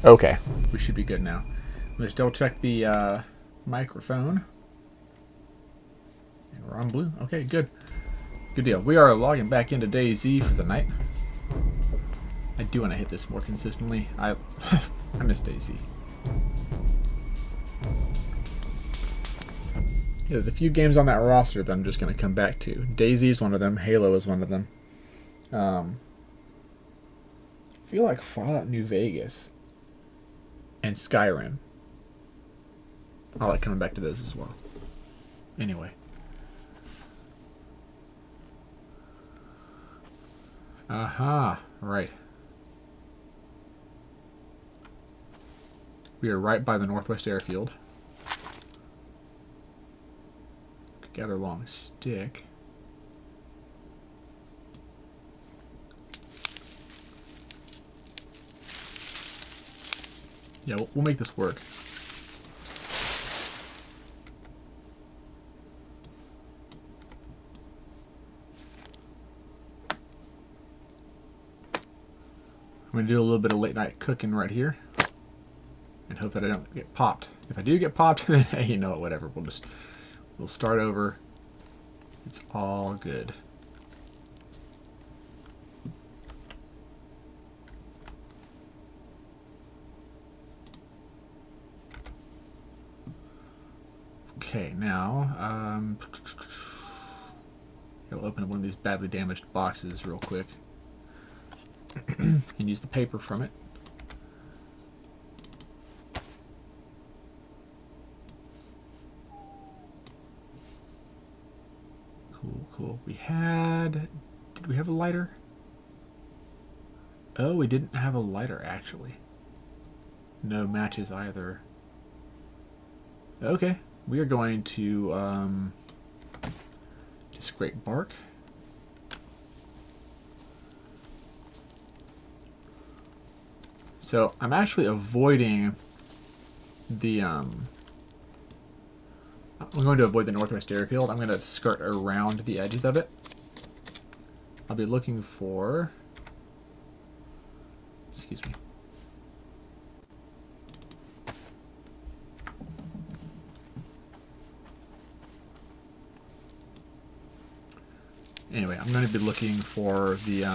Okay. We should be good now. Let's double check the microphone. And we're on blue. Okay, good. Good deal. We are logging back into DayZ for the night. I do want to hit this more consistently. I miss DayZ. Yeah, there's a few games on that roster that I'm just going to come back to. DayZ is one of them. Halo is one of them. I feel like Fallout New Vegas and Skyrim. I like coming back to those as well. Anyway. Aha, right. We are right by the Northwest Airfield. Could gather a long stick. Yeah, we'll make this work. I'm going to do a little bit of late night cooking right here. And hope that I don't get popped. If I do get popped, then hey, you know what, whatever. We'll start over. It's all good. Okay, now I'll open up one of these badly damaged boxes real quick and use the paper from it. Cool. Did we have a lighter? Oh, we didn't have a lighter actually. No matches either. Okay, we are going to just scrape bark. So I'm actually avoiding the I'm going to avoid the Northwest Airfield. I'm going to skirt around the edges of it. I'll be looking for... Excuse me. Anyway, I'm going to be looking for the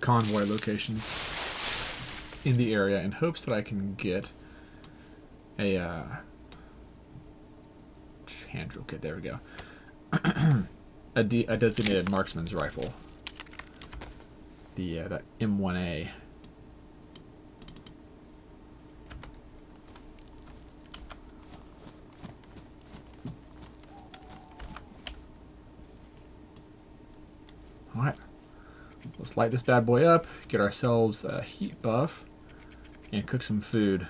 convoy locations in the area in hopes that I can get a hand drill kit. There we go. a designated marksman's rifle. That M1A. All right. Let's light this bad boy up, get ourselves a heat buff, and cook some food.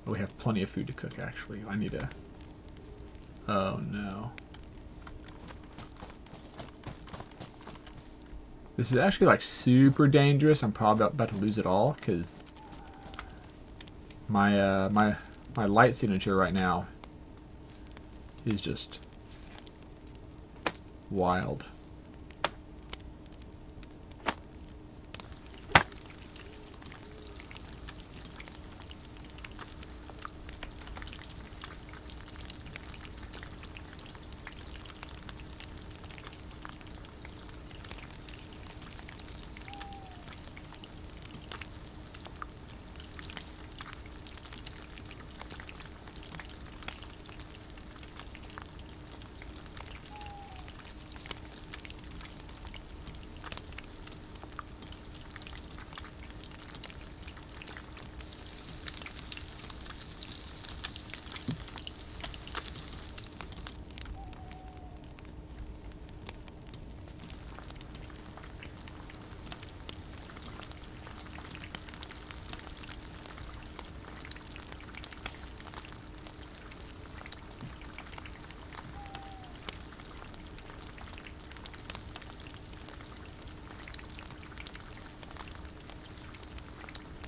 We have plenty of food to cook, actually. I need to... Oh, no. This is actually, like, super dangerous. I'm probably about to lose it all, because my light signature right now is just wild.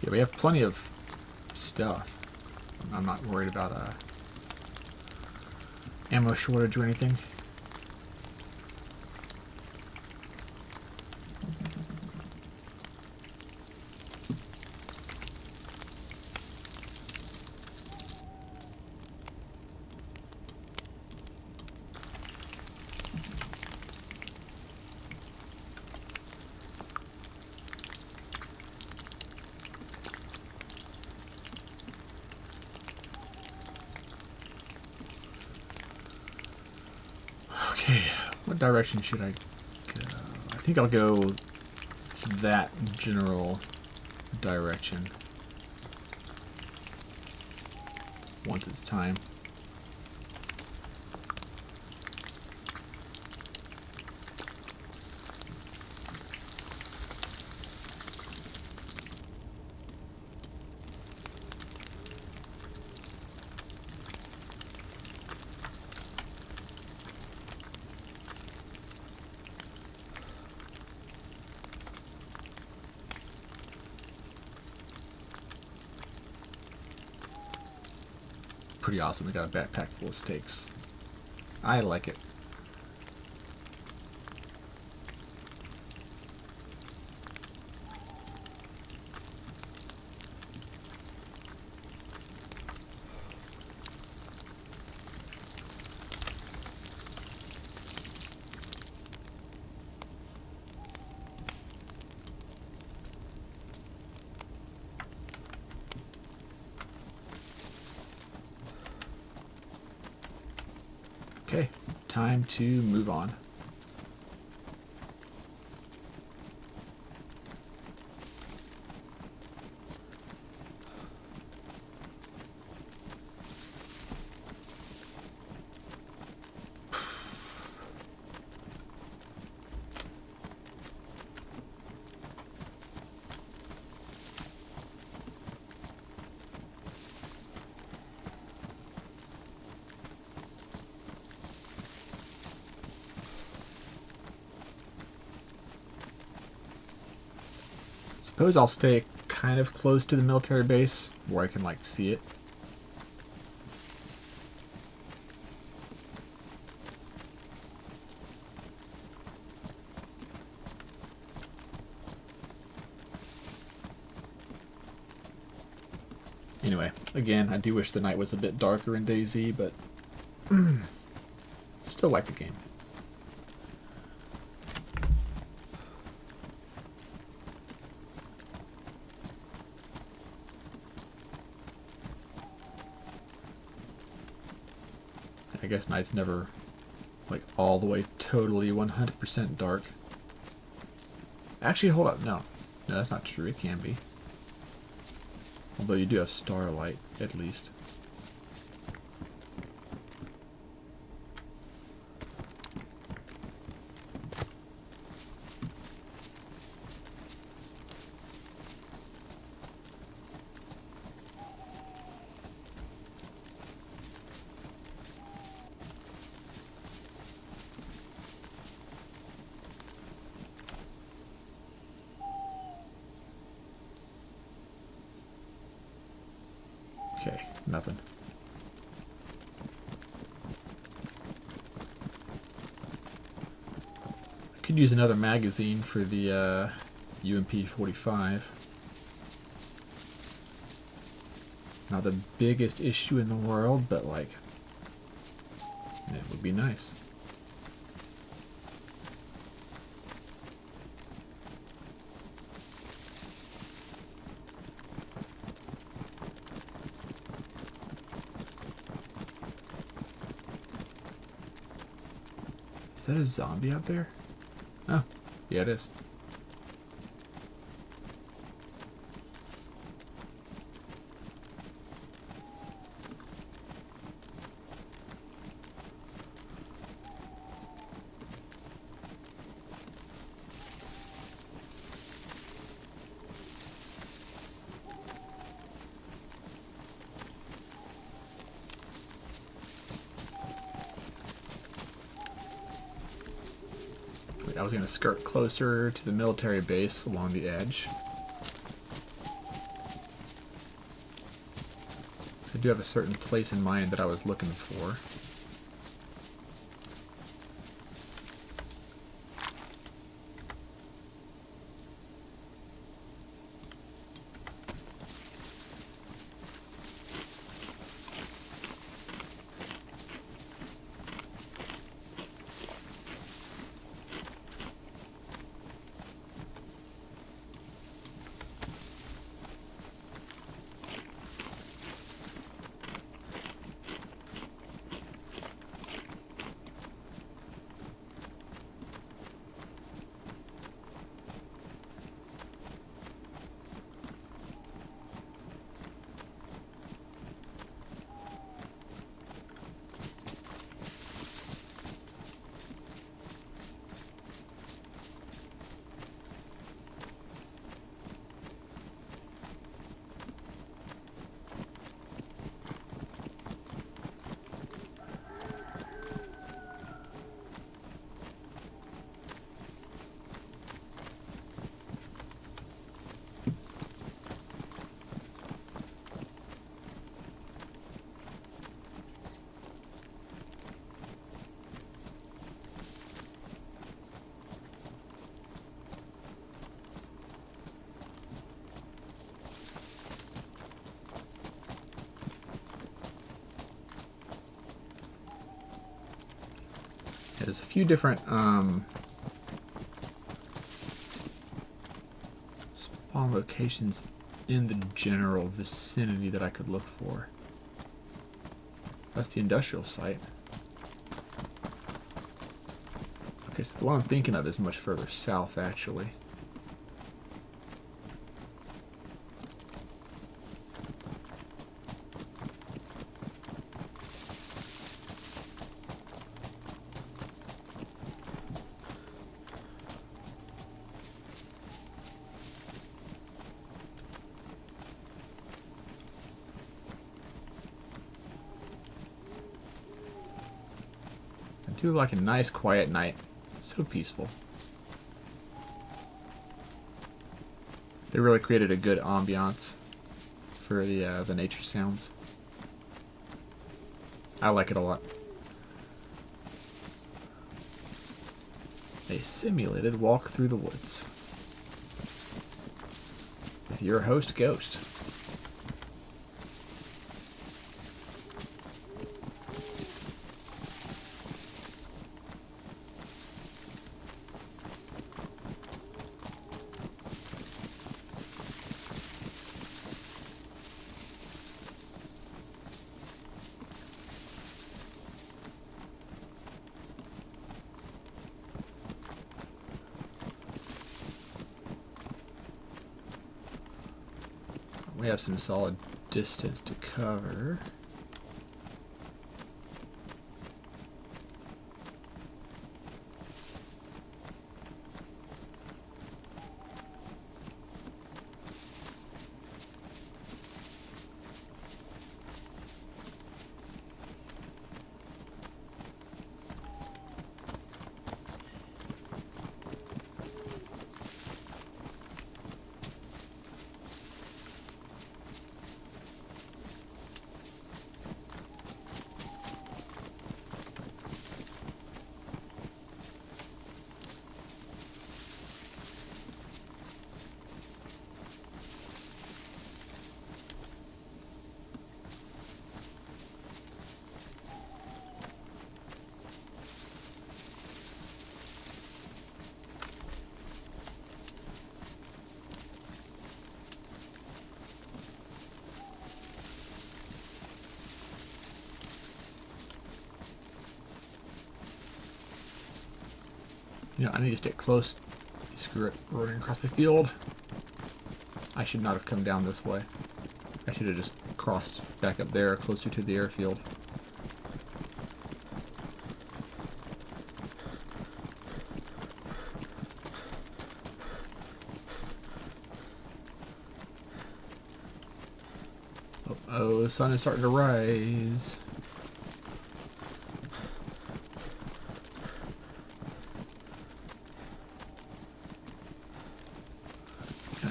Yeah, we have plenty of stuff. I'm not worried about ammo shortage or anything. Okay, what direction should I go? I think I'll go that general direction once it's time. Pretty awesome. We got a backpack full of steaks. I like it. Okay, time to move on. Suppose I'll stay kind of close to the military base where I can like see it. Anyway, again, I do wish the night was a bit darker in DayZ, but still like the game. I guess night's never like all the way totally 100% dark. Actually, hold up, no, that's not true. It can be. Although you do have starlight, at least. Okay, nothing. I could use another magazine for the UMP-45. Not the biggest issue in the world, but like, it would be nice. Is that a zombie out there? Oh, yeah it is. I was going to skirt closer to the military base along the edge. I do have a certain place in mind that I was looking for. There's a few different spawn locations in the general vicinity that I could look for. That's the industrial site. Okay, so the one I'm thinking of is much further south, actually. I do like a nice quiet night. So peaceful. They really created a good ambiance for the nature sounds. I like it a lot. A simulated walk through the woods with your host, Ghost. We have some solid distance to cover. You know, I need to stay close. Screw it. Running across the field. I should not have come down this way. I should have just crossed back up there, closer to the airfield. Uh-oh, the sun is starting to rise.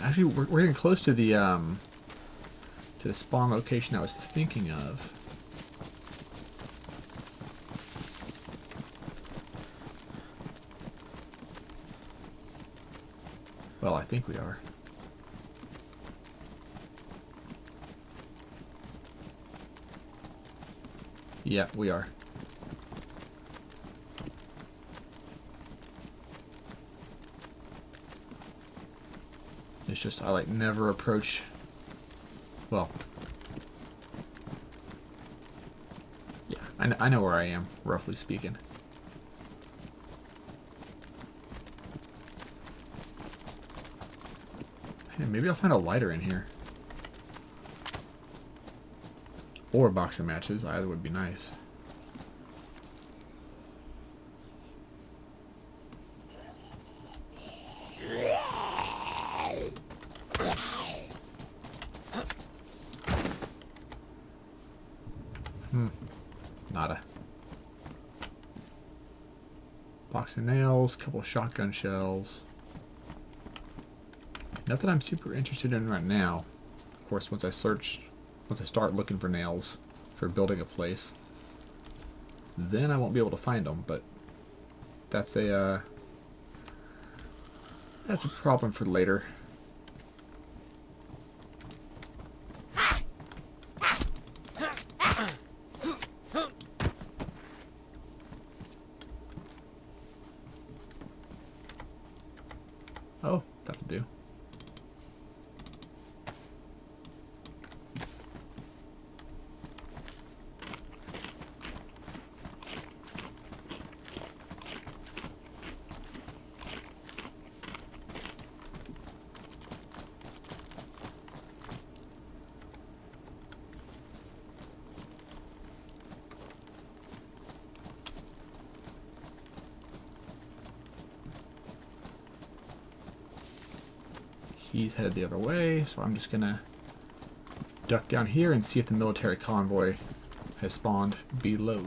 Actually, we're getting close to the to the spawn location I was thinking of. Well, I think we are. Yeah, we are. It's just I like never approach. Well, yeah, I know where I am, roughly speaking. Hey, maybe I'll find a lighter in here. Or a box of matches, either would be nice. Nada. Box of nails, couple shotgun shells. Nothing I'm super interested in right now. Of course, once I start looking for nails for building a place, then I won't be able to find them, but that's a problem for later. Oh, that'll do. He's headed the other way, so I'm just gonna duck down here and see if the military convoy has spawned below.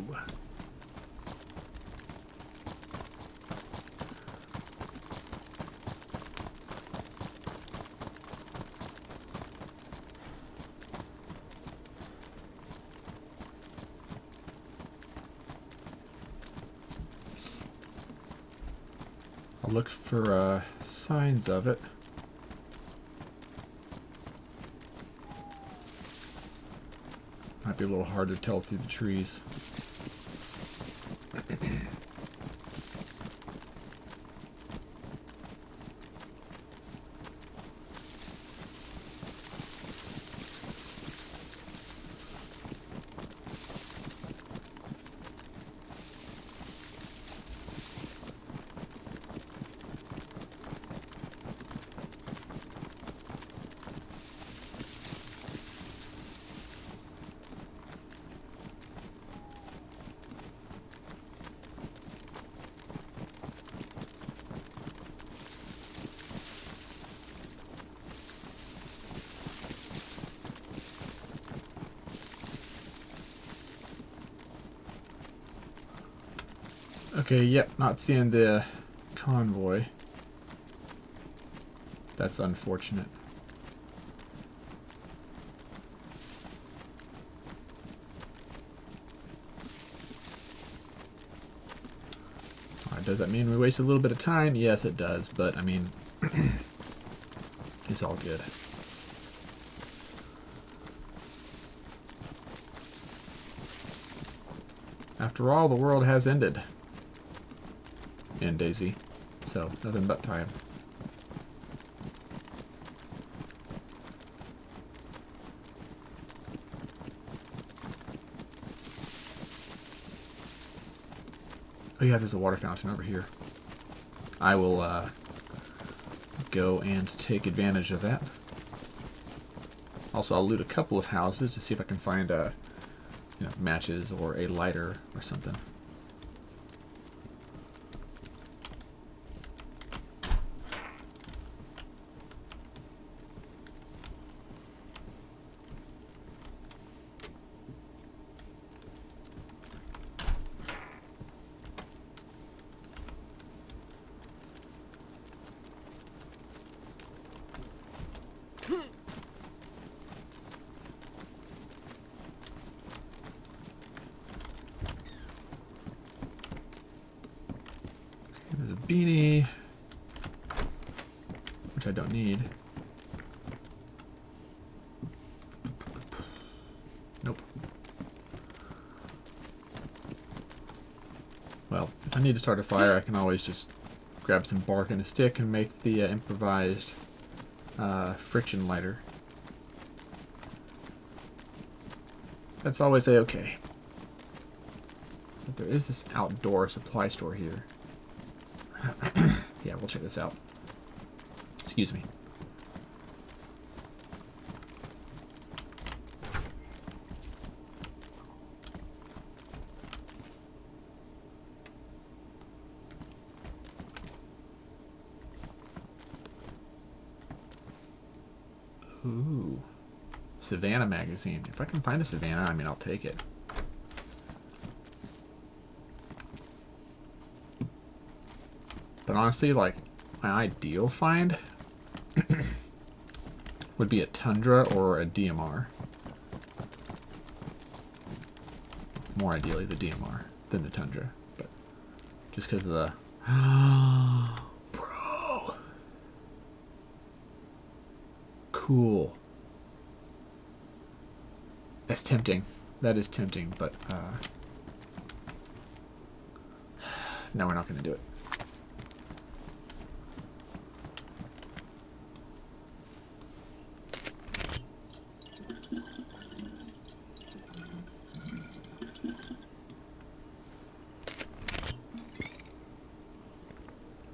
I'll look for signs of it. Might be a little hard to tell through the trees. Okay, yep, not seeing the convoy. That's unfortunate. Alright, does that mean we wasted a little bit of time? Yes, it does, but I mean, it's all good. After all, the world has ended in DayZ, so nothing but time. Oh yeah, there's a water fountain over here. I will go and take advantage of that. Also, I'll loot a couple of houses to see if I can find matches or a lighter or something. Lamborghini, which I don't need. Nope. Well, if I need to start a fire, I can always just grab some bark and a stick and make the improvised friction lighter. That's always a-okay. But there is this outdoor supply store here. Yeah, we'll check this out. Excuse me. Ooh. Savannah magazine. If I can find a Savannah, I mean, I'll take it. But honestly, like, my ideal find would be a Tundra or a DMR. More ideally the DMR than the Tundra. But just because of the... Bro! Cool. That's tempting. That is tempting, but no, we're not going to do it.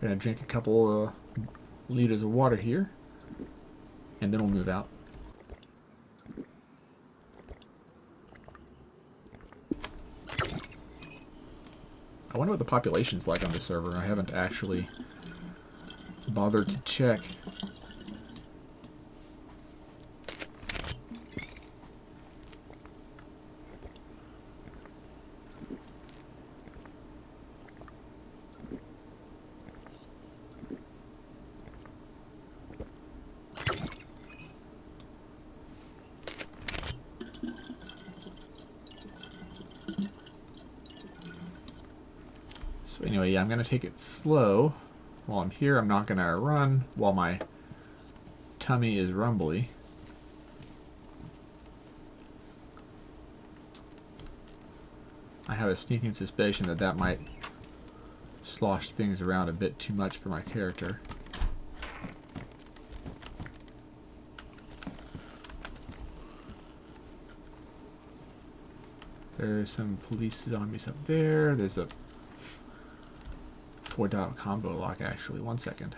We're going to drink a couple liters of water here, and then we'll move out. I wonder what the population's like on this server. I haven't actually bothered to check. So anyway, yeah, I'm going to take it slow. While I'm here, I'm not going to run while my tummy is rumbly. I have a sneaking suspicion that that might slosh things around a bit too much for my character. There's some police zombies up there. There's a 4-dot combo lock, actually. 1 second.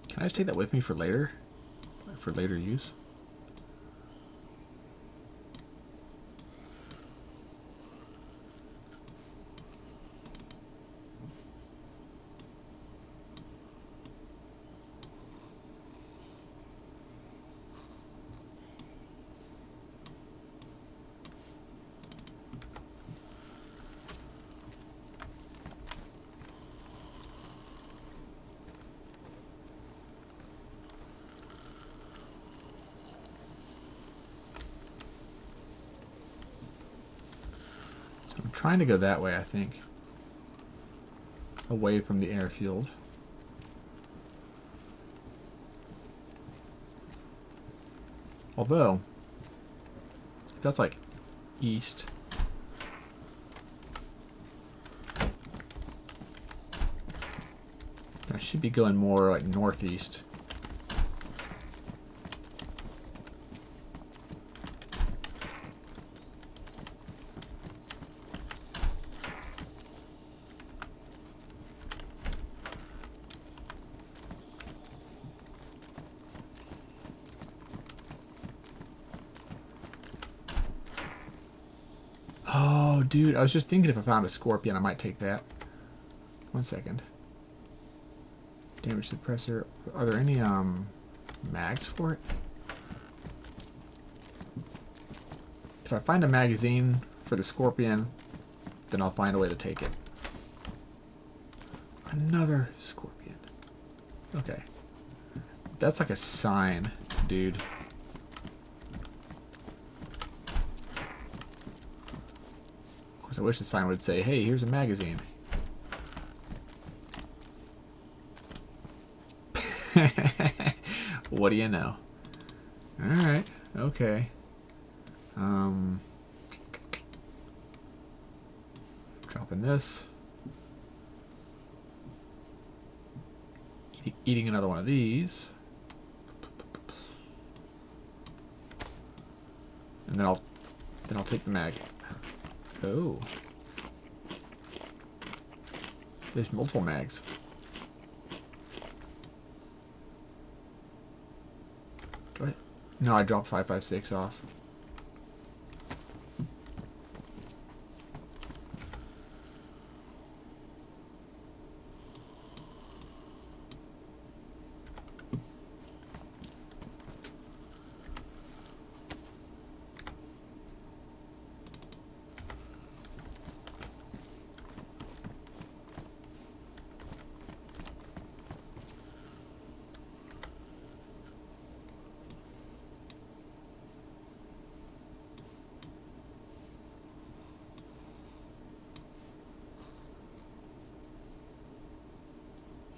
Can I just take that with me for later? For later use? I'm trying to go that way, I think. Away from the airfield. Although, if that's like east. I should be going more like northeast. Oh, dude, I was just thinking if I found a scorpion, I might take that. 1 second. Damage suppressor. Are there any mags for it? If I find a magazine for the scorpion, then I'll find a way to take it. Another scorpion. Okay. That's like a sign, dude. course, I wish the sign would say, hey, here's a magazine. What do you know? Alright, okay. Dropping this. Eating another one of these. And then I'll take the mag. Oh. There's multiple mags. Do I? No, I dropped 5.56 off.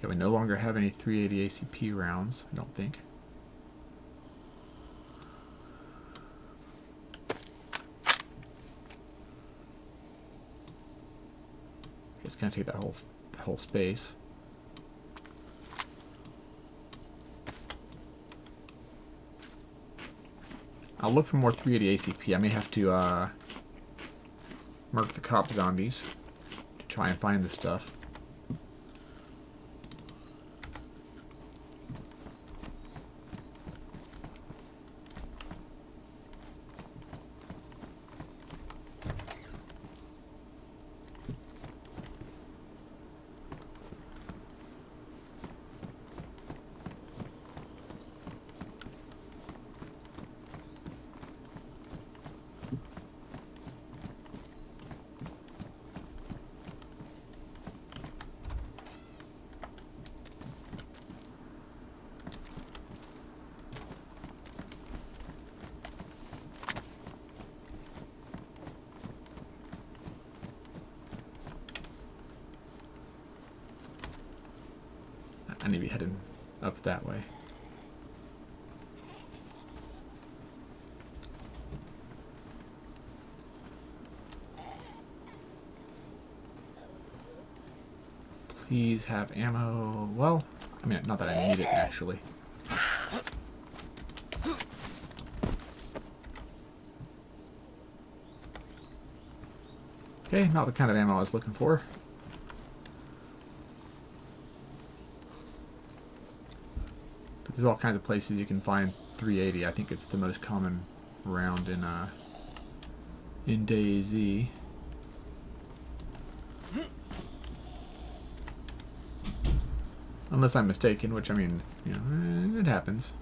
Yeah, we no longer have any 380 ACP rounds, I don't think. It's gonna take that whole space. I'll look for more 380 ACP. I may have to mark the cop zombies to try and find the stuff. I need to be heading up that way. Please have ammo. Well, I mean, not that I need it actually. Okay, not the kind of ammo I was looking for. There's all kinds of places you can find 380. I think it's the most common round in DayZ. Unless I'm mistaken, which I mean, you know, it happens.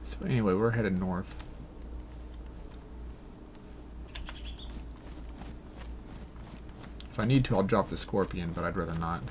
So anyway, we're headed north. If I need to, I'll drop the scorpion, but I'd rather not.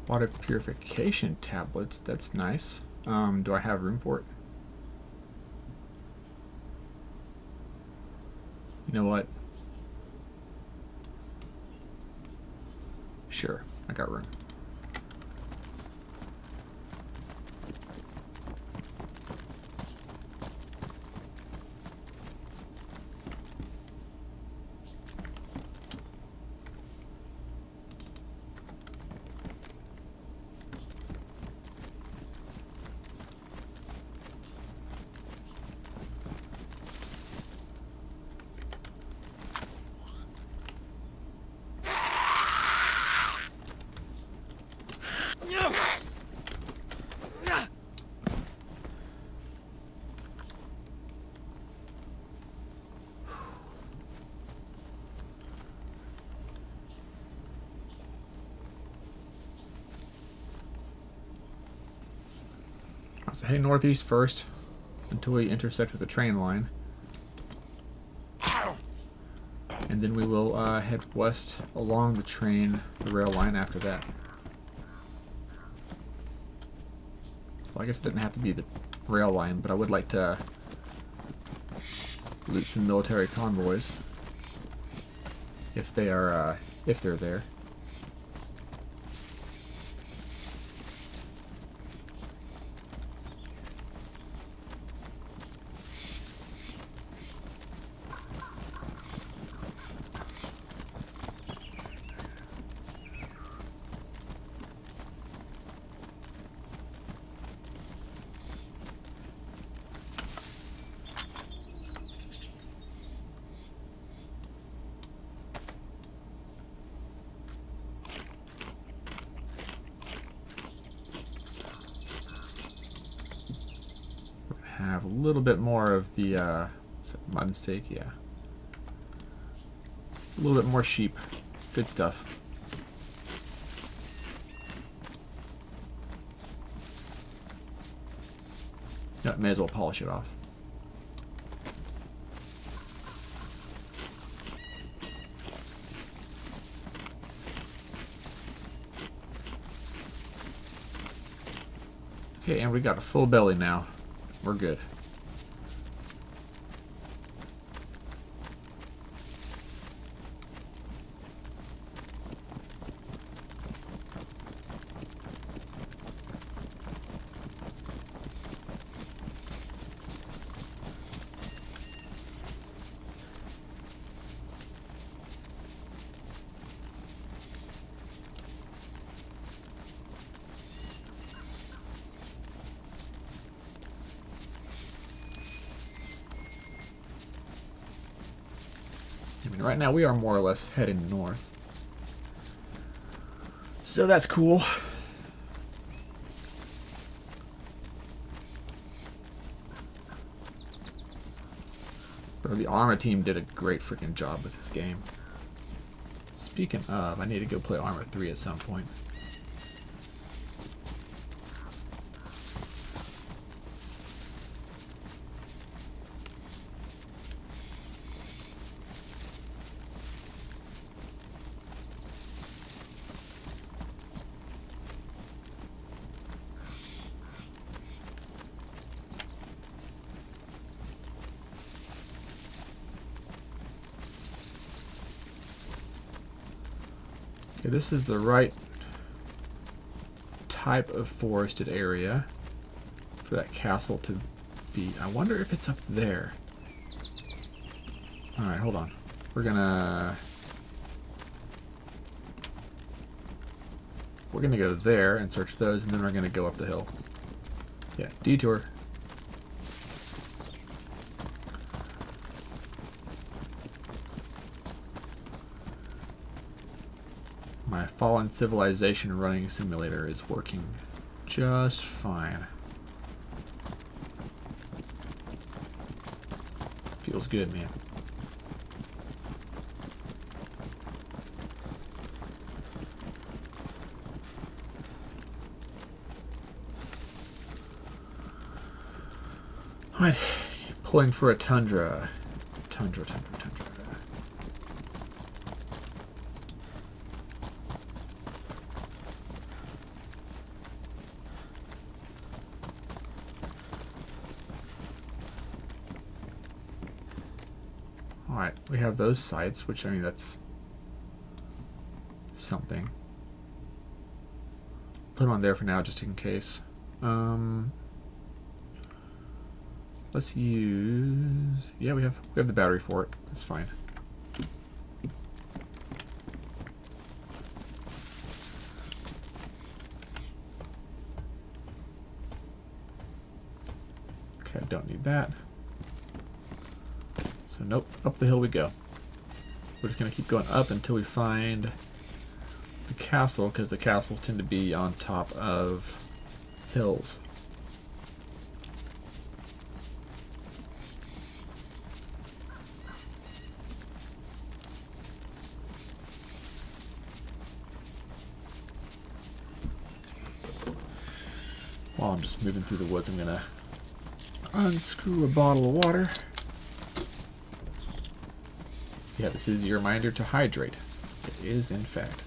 Water purification tablets, that's nice. Do I have room for it? You know what? Sure, I got room. So heading northeast first until we intersect with the train line. And then we will head west along the rail line after that. Well, I guess it didn't have to be the rail line, but I would like to loot some military convoys if they're there. Have a little bit more of the mutton steak, yeah. A little bit more sheep. Good stuff. Yeah, may as well polish it off. Okay, and we got a full belly now. We're good. I mean, right now we are more or less heading north. So that's cool. Bro, the Arma team did a great freaking job with this game. Speaking of, I need to go play Arma 3 at some point. Okay, this is the right type of forested area for that castle to be. I wonder if it's up there. Alright, hold on. We're gonna go there and search those, and then we're gonna go up the hill. Yeah, detour. My Fallen Civilization running simulator is working just fine. Feels good, man. Alright, pulling for a tundra. Tundra. Alright, we have those sites, which, I mean, that's something. Put them on there for now, just in case. Let's use... Yeah, we have the battery for it. That's fine. Okay, I don't need that. So nope, up the hill we go. We're just going to keep going up until we find the castle, because the castles tend to be on top of hills. While while I'm just moving through the woods, I'm gonna unscrew a bottle of water. Yeah, this is your reminder to hydrate. It is, in fact.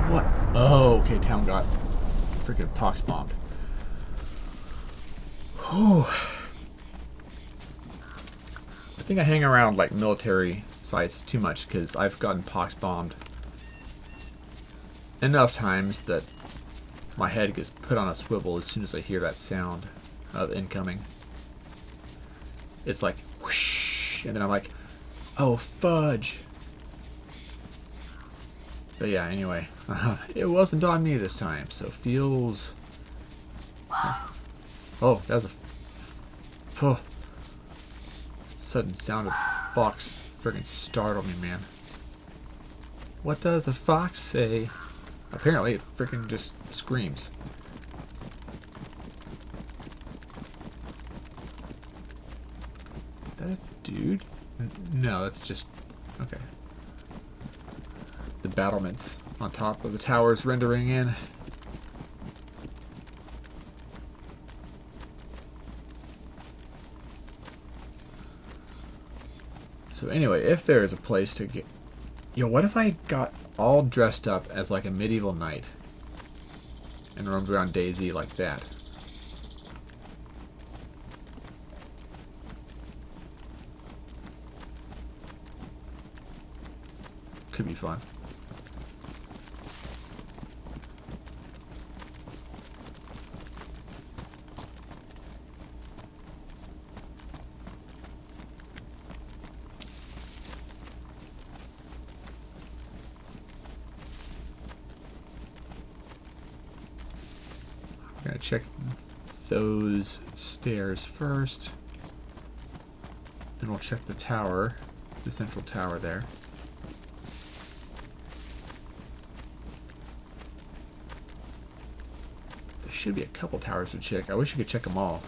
What? Oh, okay, town got freaking pox bombed. Whew. I think I hang around like military sites too much because I've gotten pox bombed enough times that my head gets put on a swivel as soon as I hear that sound of incoming. It's like whoosh, and then I'm like, oh fudge. But yeah, anyway, it wasn't on me this time, so feels... Oh, that was a sudden sound of fox. Friggin' startled me, man. What does the fox say? Apparently, it freaking just screams. Is that a dude? No, that's just... Okay. The battlements on top of the towers rendering in. So anyway, if there is a place to get... Yo, what if I got all dressed up as like a medieval knight and roamed around DayZ like that? Could be fun. I'm gonna check those stairs first. Then we'll check the tower, the central tower there. There should be a couple towers to check. I wish you could check them all.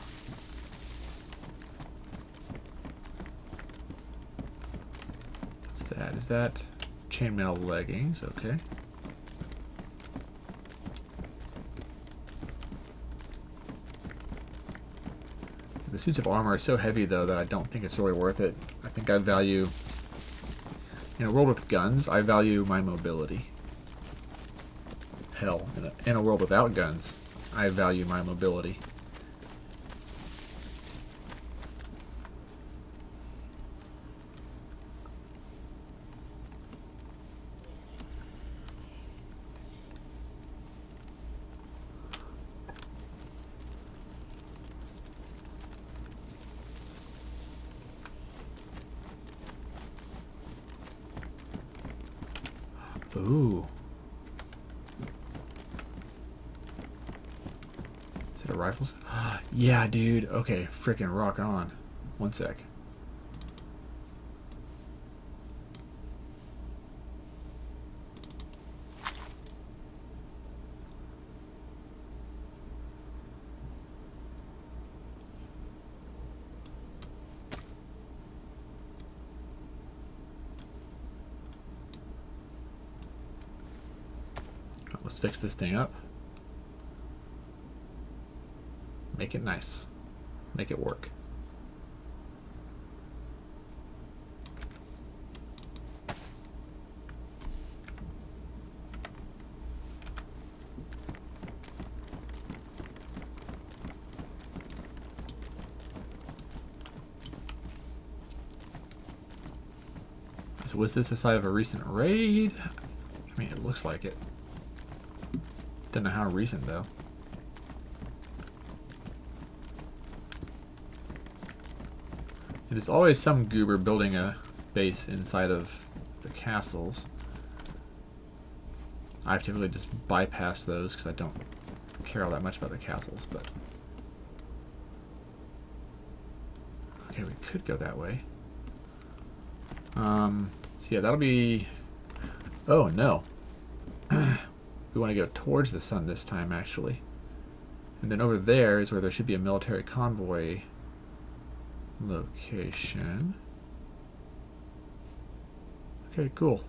What's that? Is that chainmail leggings? Okay. The suits of armor are so heavy, though, that I don't think it's really worth it. I think I value... In a world with guns, I value my mobility. Hell, in a world without guns, I value my mobility. Ooh. Is it a rifles? Yeah, dude. Okay, freaking rock on. One sec. Let's fix this thing up. Make it nice. Make it work. So was this the site of a recent raid? I mean, it looks like it. Don't know how recent, though. It is always some goober building a base inside of the castles. I've typically just bypassed those because I don't care all that much about the castles, but... Okay, we could go that way. So yeah, that'll be... Oh, no. We want to go towards the sun this time, actually. And then over there is where there should be a military convoy location. Okay, cool.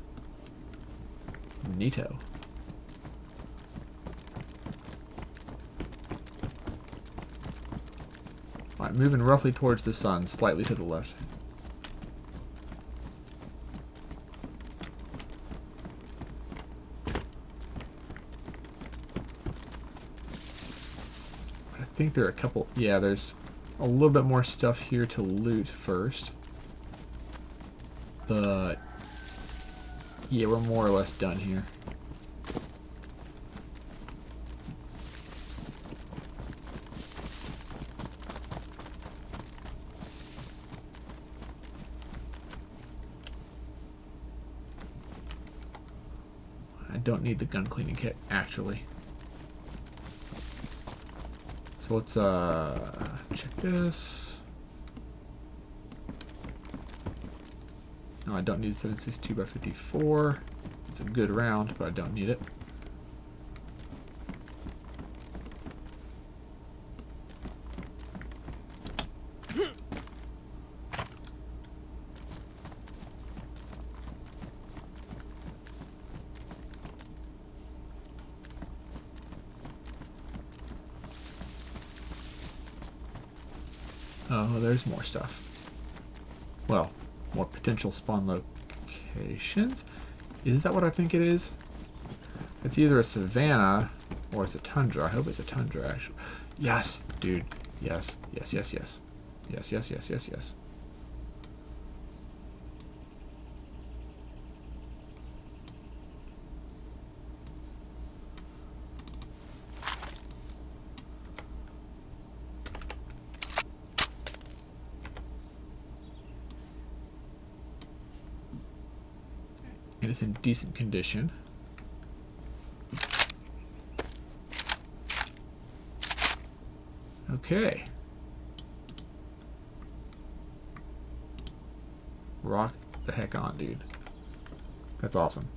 Neato. Alright, moving roughly towards the sun, slightly to the left. I think there are a couple... Yeah, there's a little bit more stuff here to loot first. But... yeah, we're more or less done here. I don't need the gun cleaning kit, actually. So let's check this. No, I don't need 7.62 by 54. It's a good round, but I don't need it. Oh, there's more stuff. Well, more potential spawn locations. Is that what I think it is? It's either a savanna or it's a tundra. I hope it's a tundra, actually. Yes, dude. Yes, yes, yes, yes. Yes, yes, yes, yes, yes. It is in decent condition. Okay. Rock the heck on, dude. That's awesome.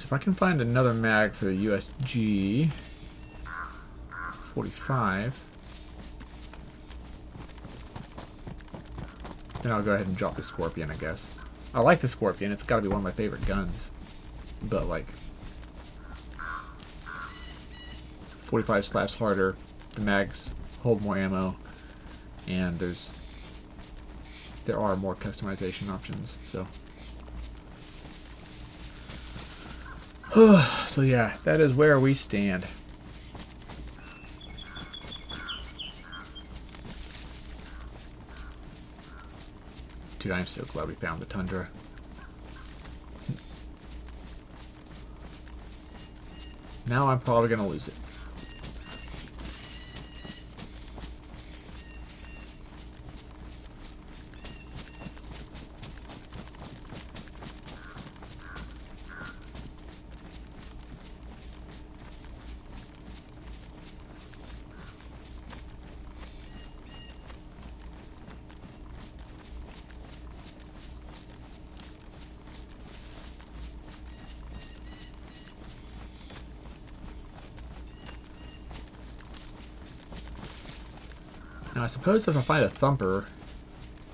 If I can find another mag for the USG 45, then I'll go ahead and drop the Scorpion, I guess. I like the Scorpion. It's got to be one of my favorite guns. But, like, 45 slaps harder, the mags hold more ammo, and there are more customization options, so... So yeah, that is where we stand. Dude, I'm so glad we found the tundra. Now I'm probably gonna lose it. Now I suppose if I find a thumper,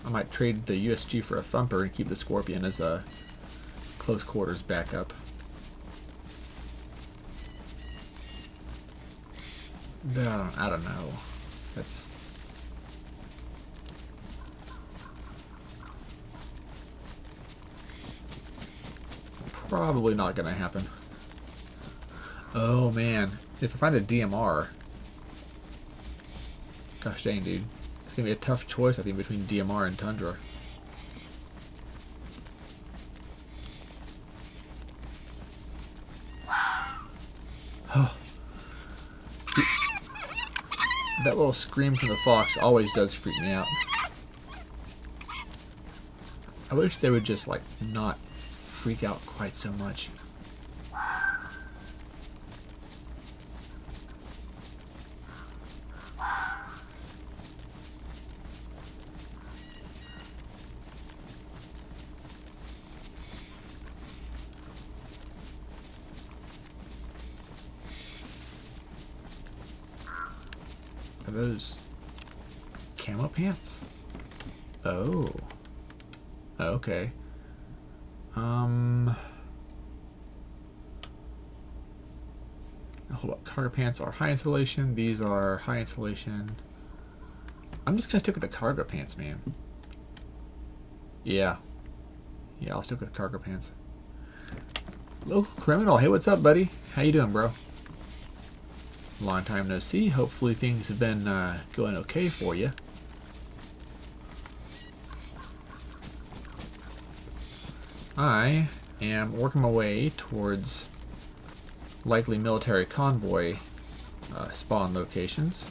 I might trade the USG for a thumper and keep the Scorpion as a close quarters backup. I don't know. That's probably not going to happen. Oh man, if I find a DMR, gosh dang, dude, it's going to be a tough choice, I think, between DMR and Tundra. Oh. That little scream from the fox always does freak me out. I wish they would just, like, not freak out quite so much. Are those camo pants? Oh. Okay. Hold up. Cargo pants are high insulation. These are high insulation. I'm just gonna stick with the cargo pants, man. Yeah. Yeah, I'll stick with cargo pants. Local criminal. Hey, what's up, buddy? How you doing, bro? Long time no see. Hopefully things have been going okay for you. I am working my way towards likely military convoy spawn locations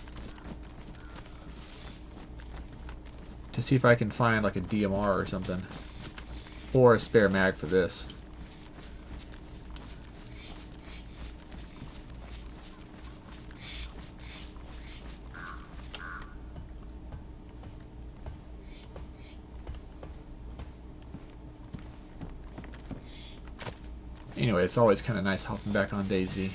to see if I can find like a DMR or something, or a spare mag for this. Anyway, it's always kind of nice hopping back on DayZ.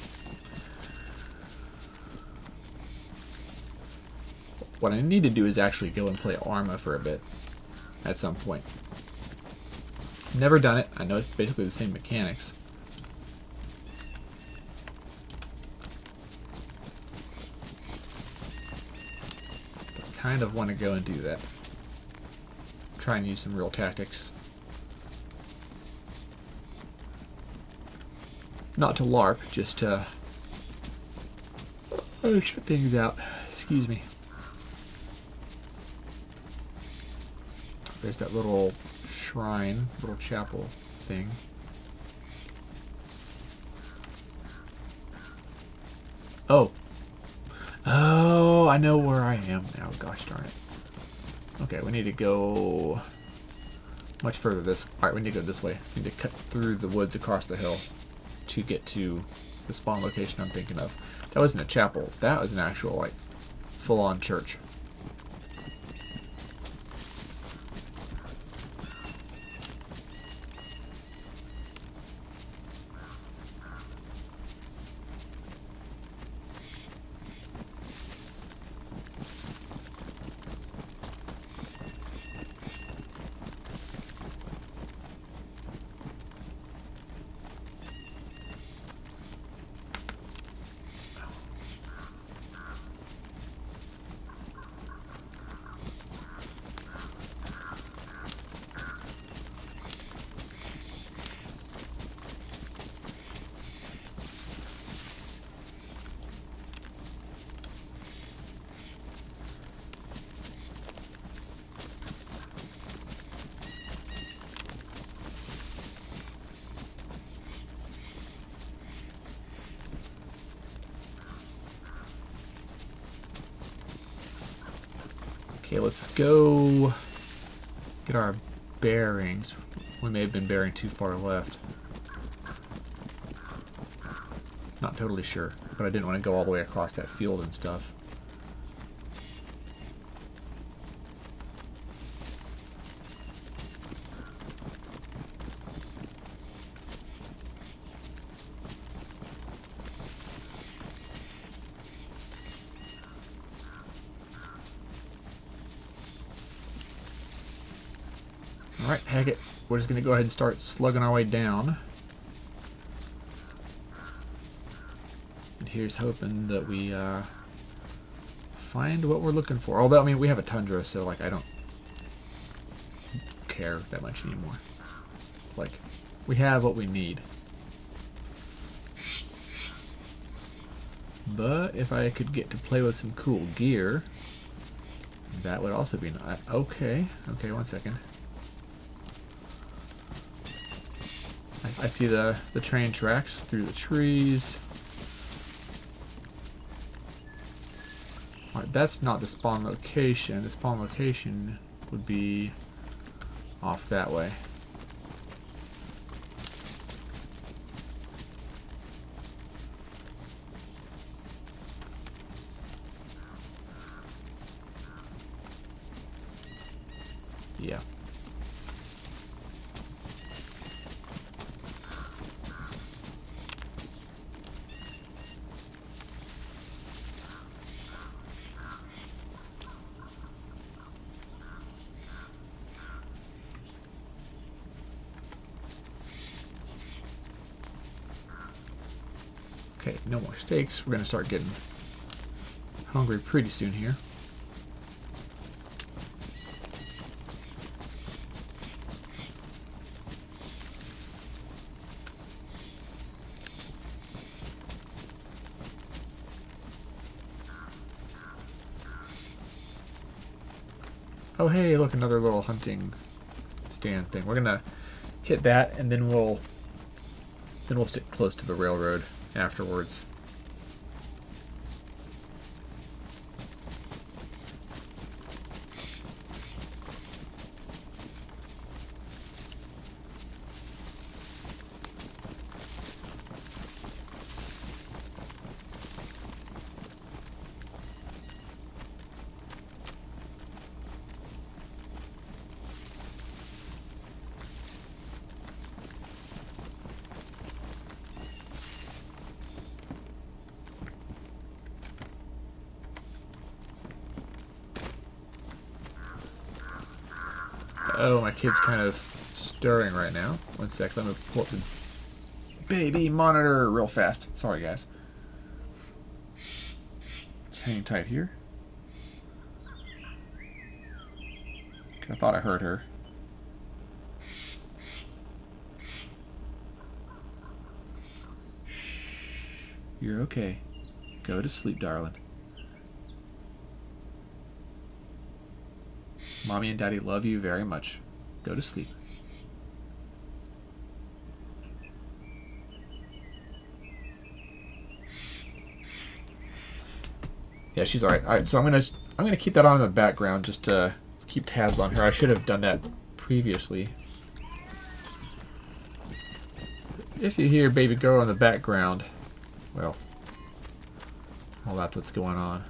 What I need to do is actually go and play Arma for a bit at some point. Never done it. I know it's basically the same mechanics. But I kind of want to go and do that. Try and use some real tactics. Not to LARP, just to check things out. Excuse me. There's that little shrine, little chapel thing. Oh. Oh, I know where I am now. Gosh darn it. Okay, we need to go much further this. Alright, we need to go this way. We need to cut through the woods across the hill to get to the spawn location I'm thinking of. That wasn't a chapel. That was an actual, like, full-on church. Okay, let's go get our bearings. We may have been bearing too far left. Not totally sure, but I didn't want to go all the way across that field and stuff. Alright, heck it. We're just going to go ahead and start slugging our way down. And here's hoping that we find what we're looking for. Although, I mean, we have a tundra, so, like, I don't care that much anymore. Like, we have what we need. But if I could get to play with some cool gear, that would also be nice. Okay, okay, 1 second. I see the train tracks through the trees. Alright, that's not the spawn location. The spawn location would be off that way. Yeah. Okay, no more steaks. We're going to start getting hungry pretty soon here. Oh hey, look, another little hunting stand thing. We're gonna hit that, and then we'll stick close to the railroad afterwards. Oh, my kid's kind of stirring right now. 1 sec, let me pull up the baby monitor real fast. Sorry, guys. Just hang tight here. I thought I heard her. Shh. You're okay. Go to sleep, darling. Mommy and Daddy love you very much. Go to sleep. Yeah, she's alright. Alright, so I'm gonna keep that on in the background just to keep tabs on her. I should have done that previously. If you hear baby girl in the background, well, that's what's going on.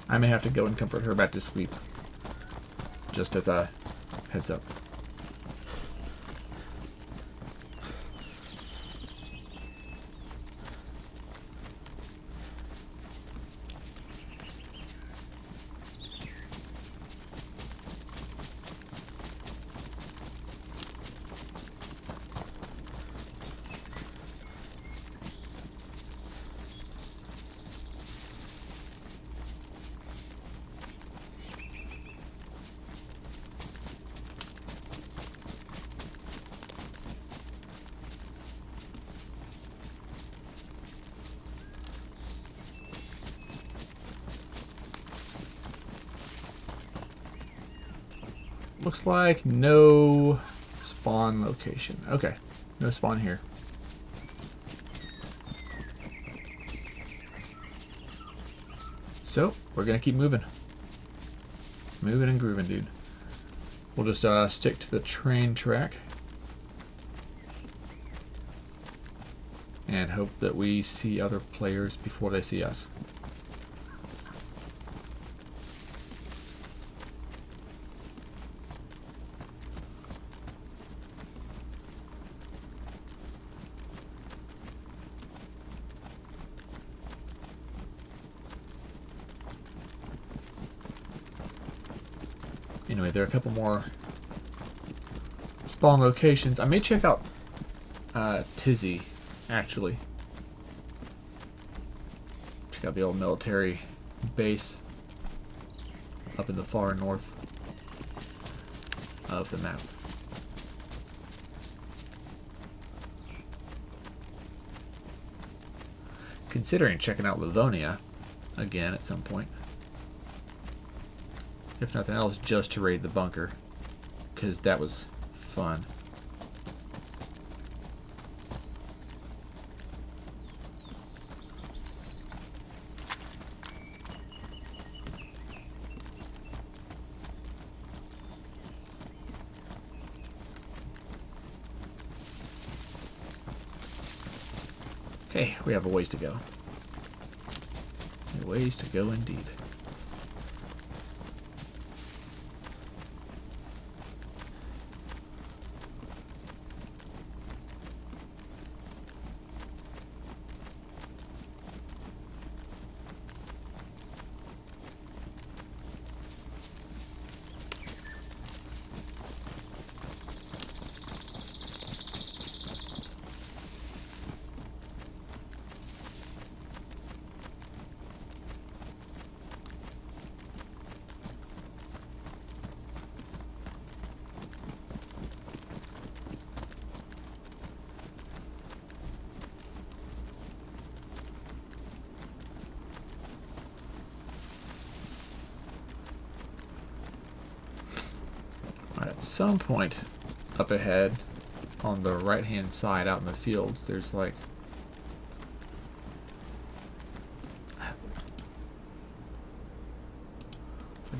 I may have to go and comfort her back to sleep. Just as a heads up. Looks like no spawn location. Okay, no spawn here. So, we're gonna keep moving. Moving and grooving, dude. We'll just stick to the train track. And hope that we see other players before they see us. Anyway, there are a couple more spawn locations. I may check out DayZ, actually. Check out the old military base up in the far north of the map. Considering checking out Livonia again at some point. If nothing else, just to raid the bunker, because that was fun. Okay, we have a ways to go. A ways to go indeed. At some point up ahead on the right hand side out in the fields, there's like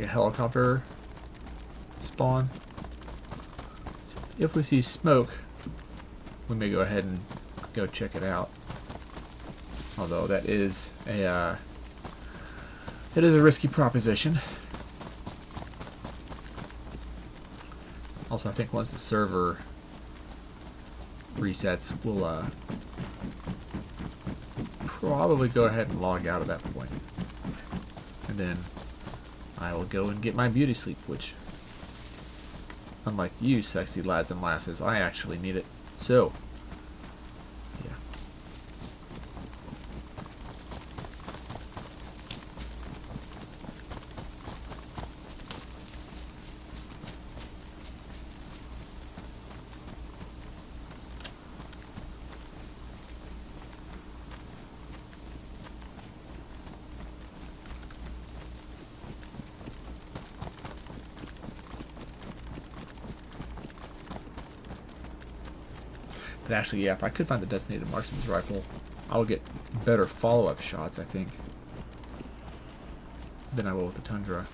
a helicopter spawn. If we see smoke, we may go ahead and go check it out. Although that is a risky proposition. Also, I think once the server resets, we'll probably go ahead and log out at that point. And then I will go and get my beauty sleep, which, unlike you sexy lads and lasses, I actually need it. So, yeah. But actually, yeah, if I could find the designated marksman's rifle, I would get better follow-up shots, I think, than I will with the Tundra.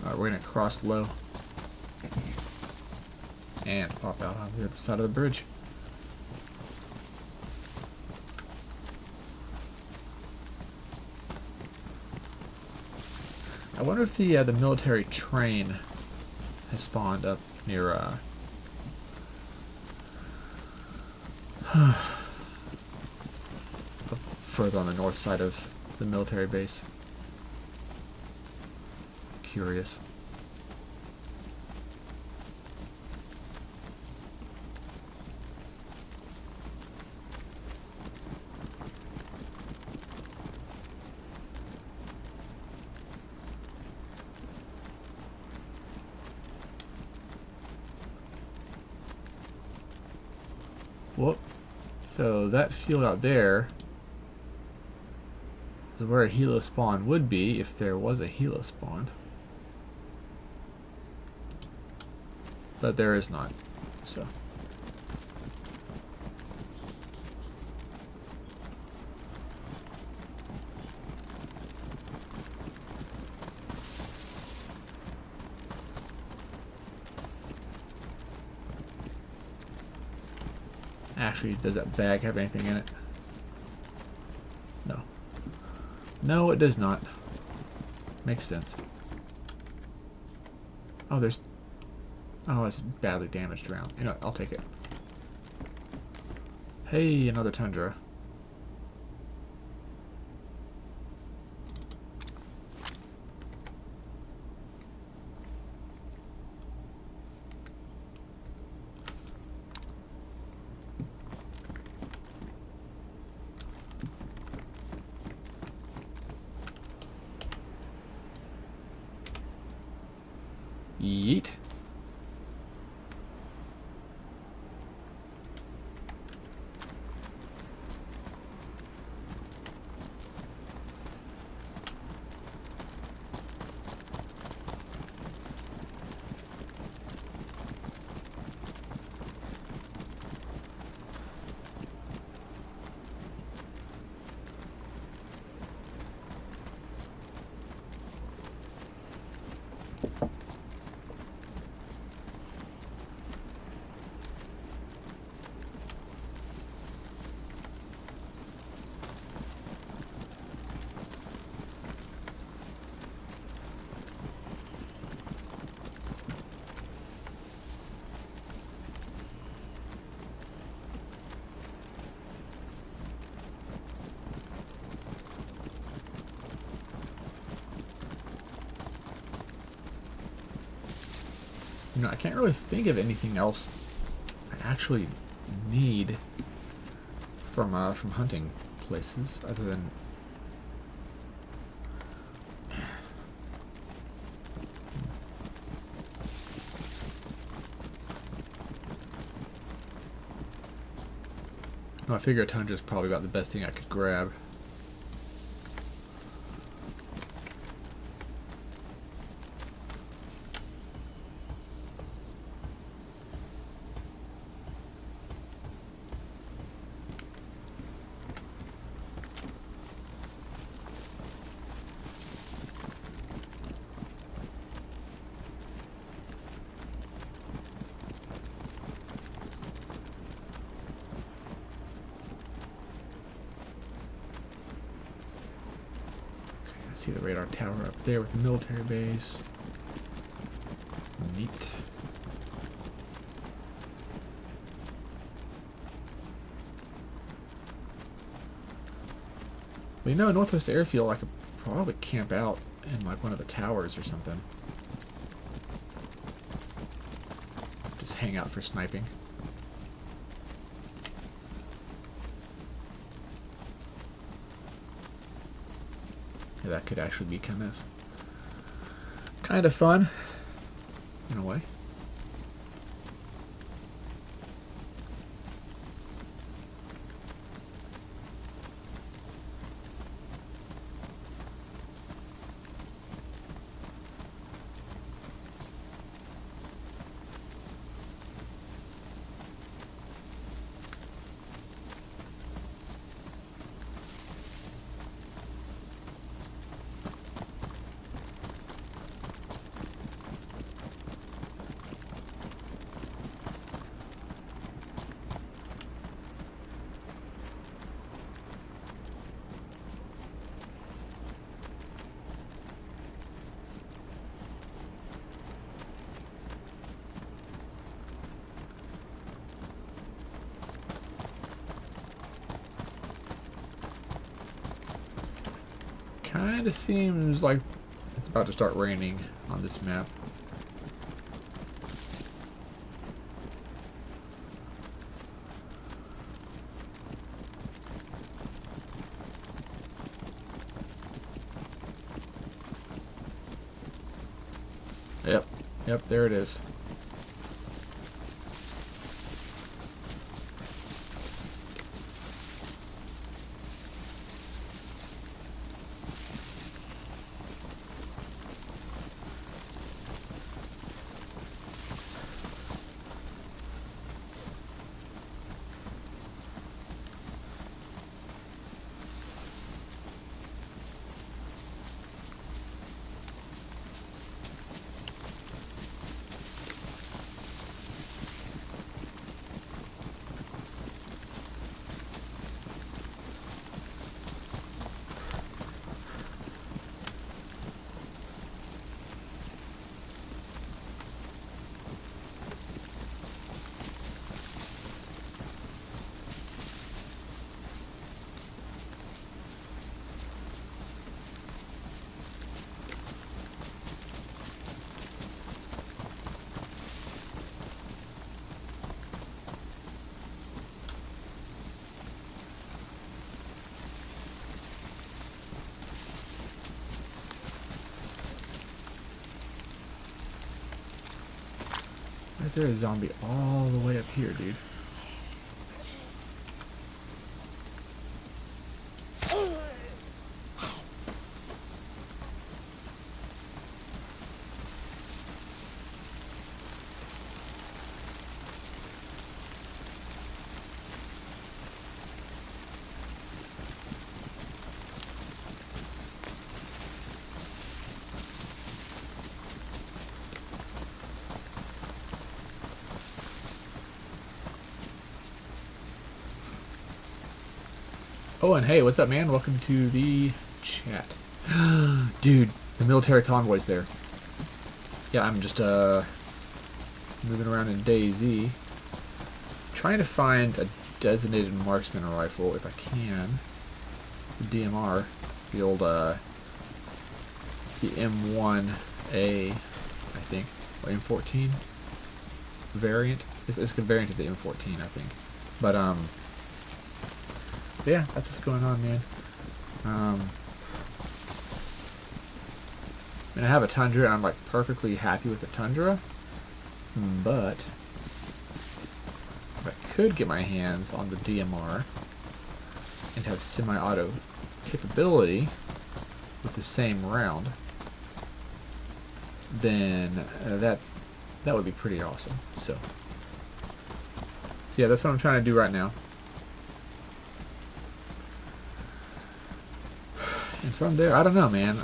Alright, we're going to cross low and pop out on the other side of the bridge. I wonder if the military train has spawned up near up further on the north side of the military base. Curious. Whoop. So that field out there This is where a helo spawn would be if there was a helo spawn. But there is not. So. Actually, does that bag have anything in it? No. No, it does not. Makes sense. Oh, there's... Oh, it's badly damaged round. You know what? I'll take it. Hey, another tundra. Yeet. You know, I can't really think of anything else I actually need from hunting places other than I figure a tundra is probably about the best thing I could grab. See the radar tower up there with the military base. Neat. Well, you know, Northwest Airfield, I could probably camp out in like one of the towers or something. Just hang out for sniping. Yeah, that could actually be kind of fun in a way. Kind of seems like it's about to start raining on this map. Yep, there it is. there a zombie all the way up here, dude? Oh, and hey, what's up, man? Welcome to the chat. Dude, the military convoy's there. Yeah, I'm just moving around in DayZ, trying to find a designated marksman rifle if I can. The DMR, the old the M1A, I think, or M14 variant. It's a variant of the M14, I think. But yeah, that's what's going on, man. I mean, I have a Tundra, and I'm like perfectly happy with the Tundra, but if I could get my hands on the DMR and have semi-auto capability with the same round, then that would be pretty awesome. So yeah, that's what I'm trying to do right now. And from there, I don't know, man.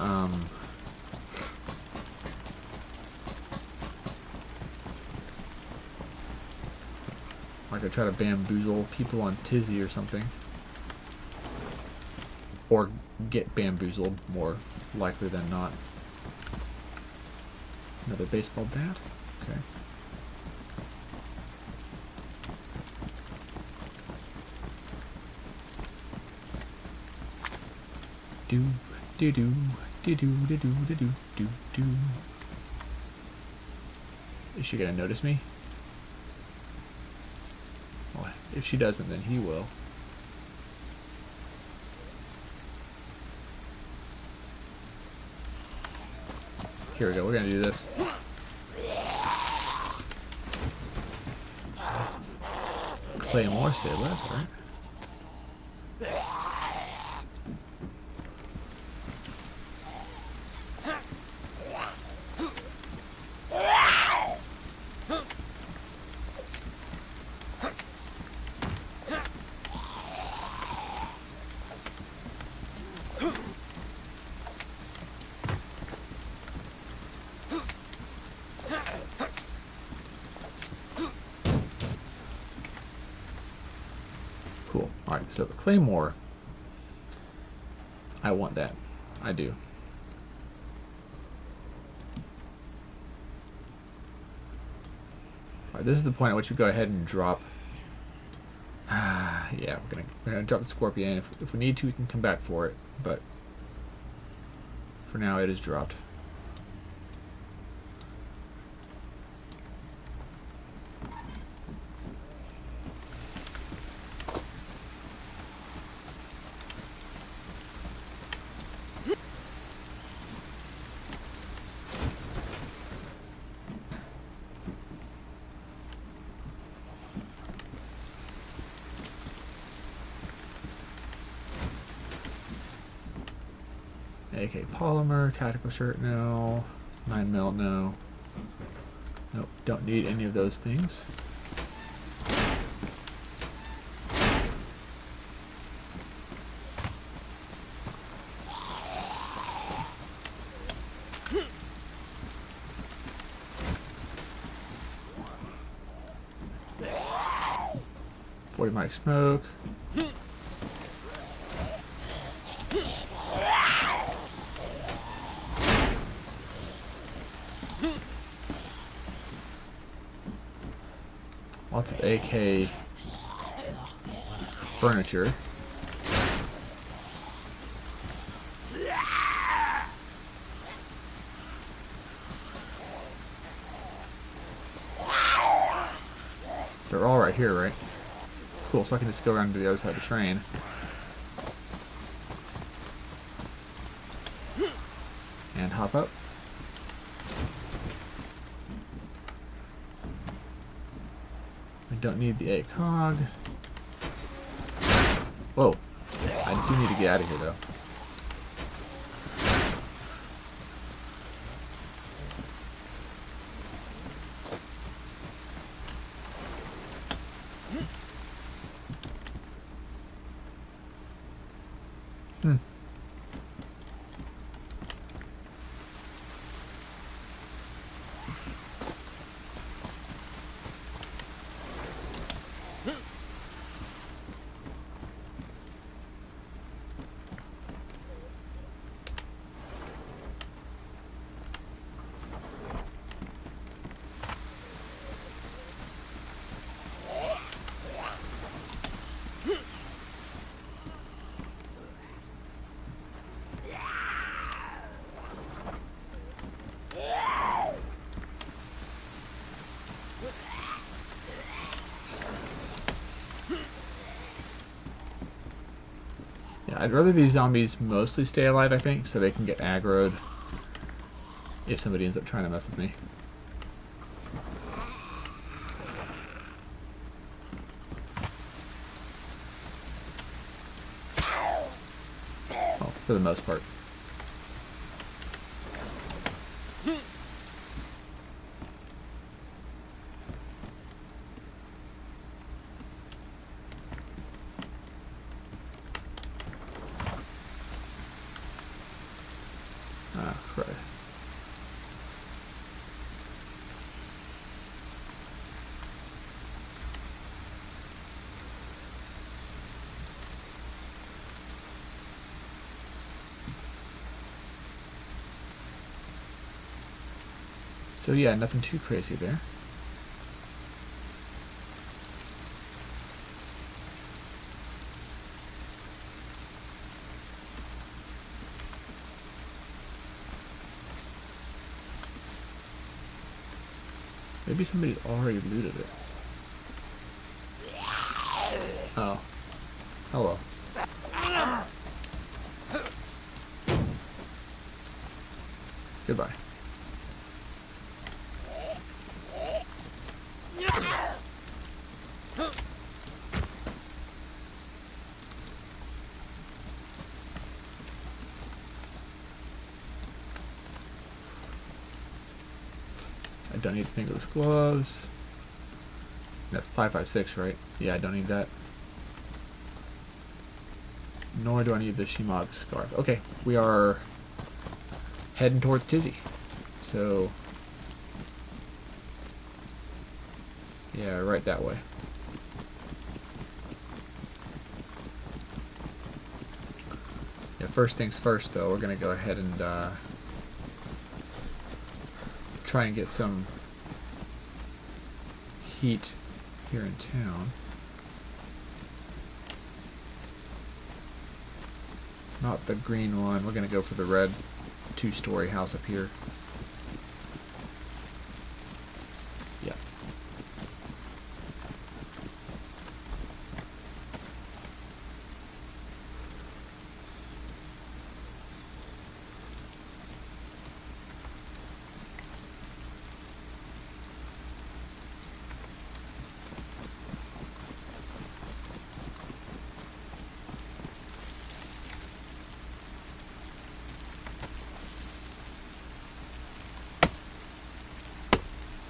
Like I try to bamboozle people on Tizzy or something. Or get bamboozled, more likely than not. Another baseball bat? Okay. Do do do do do do do do do do. Is she gonna notice me? Well, if she doesn't, then he will. Here we go. We're gonna do this. Claymore, say less, right? Cool. Alright, so the Claymore, I want that. I do. Alright, this is the point at which we go ahead and drop. Yeah, we're gonna drop the Scorpion. If we need to, we can come back for it, but for now it is dropped. AK polymer, tactical shirt, no. 9mm, no. Nope, don't need any of those things. .40 mic smoke. Lots of AK furniture. They're all right here, right? Cool, so I can just go around to the other side of the train. And hop up. don't need the ACOG. Whoa. I do need to get out of here, though. Hmm. I'd rather these zombies mostly stay alive, I think, so they can get aggroed if somebody ends up trying to mess with me. Well, for the most part. Ah, Christ. So yeah, nothing too crazy there. Maybe somebody already looted it. Oh. Oh well. Goodbye. I don't need fingerless gloves. That's 556, right? Yeah, I don't need that. Nor do I need the Shimog scarf. Okay, we are heading towards Tizzy. So, yeah, right that way. Yeah, first things first, though, we're going to go ahead and try and get some heat here in town. Not the green one. We're going to go for the red 2-story house up here. Yeah.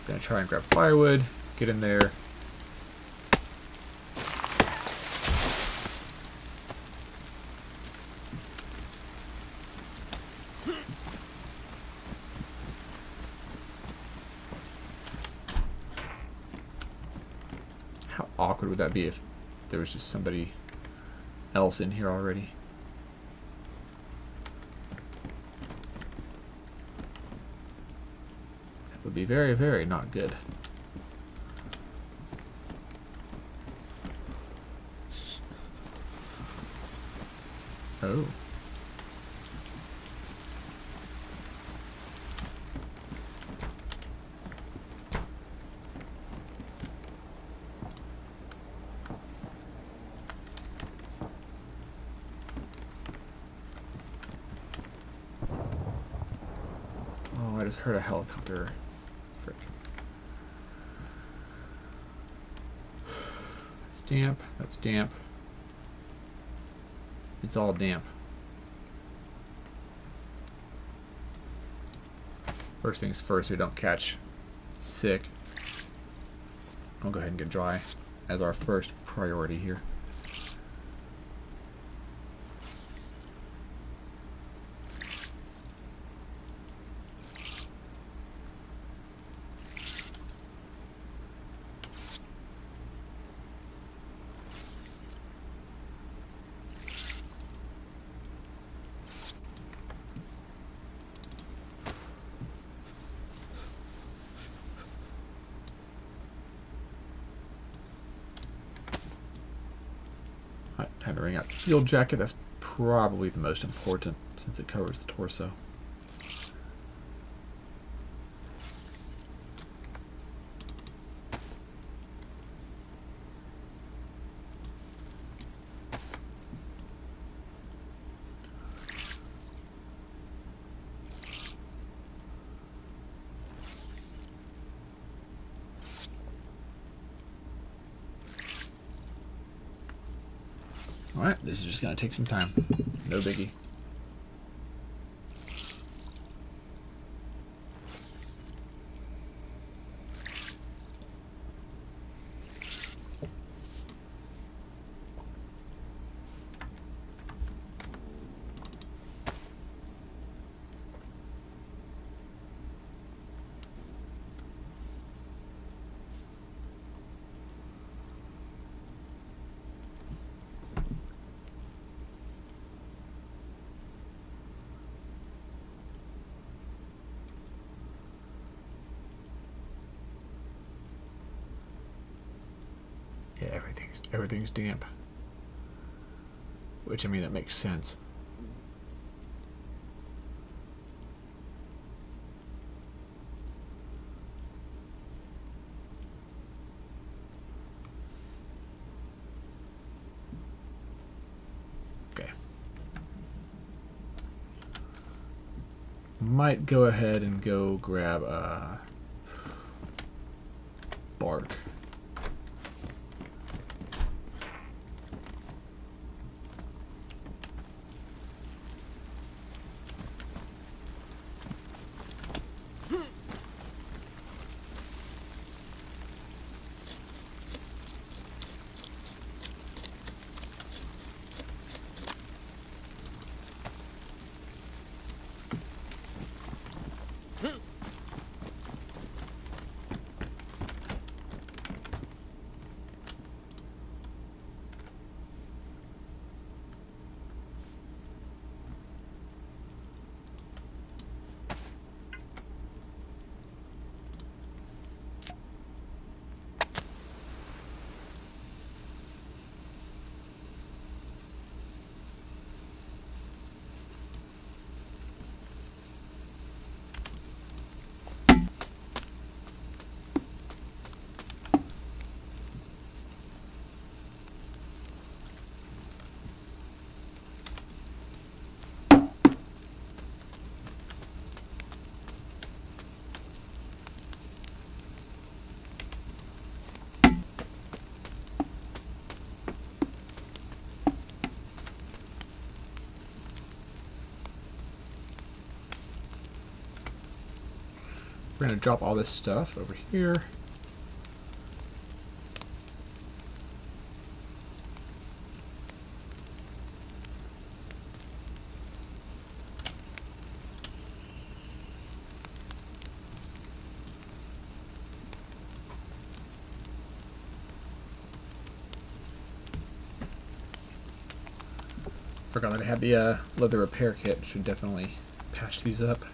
Gonna try and grab firewood, get in there. How awkward would that be if there was just somebody else in here already? Would be very, very not good. Oh. Oh, I just heard a helicopter. Frick. damp. That's damp. It's all damp. First things first, we don't catch sick. I'll go ahead and get dry as our first priority here. Time to bring out the field jacket. That's probably the most important since it covers the torso. Alright, this is just going to take some time. No biggie. Yeah, everything's damp. Which, I mean, that makes sense. Okay. Might go ahead and go grab bark. We're going to drop all this stuff over here. Forgot that I had the leather repair kit. Should definitely patch these up.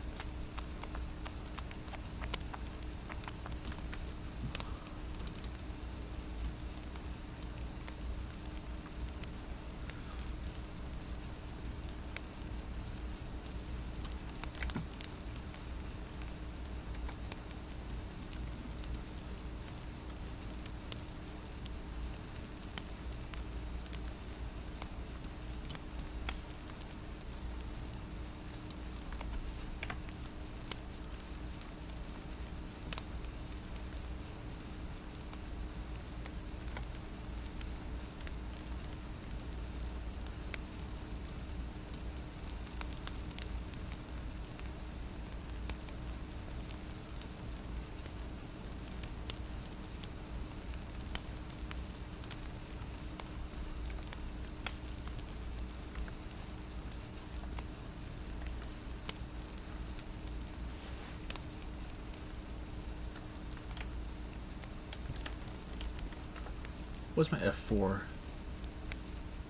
What's my F4?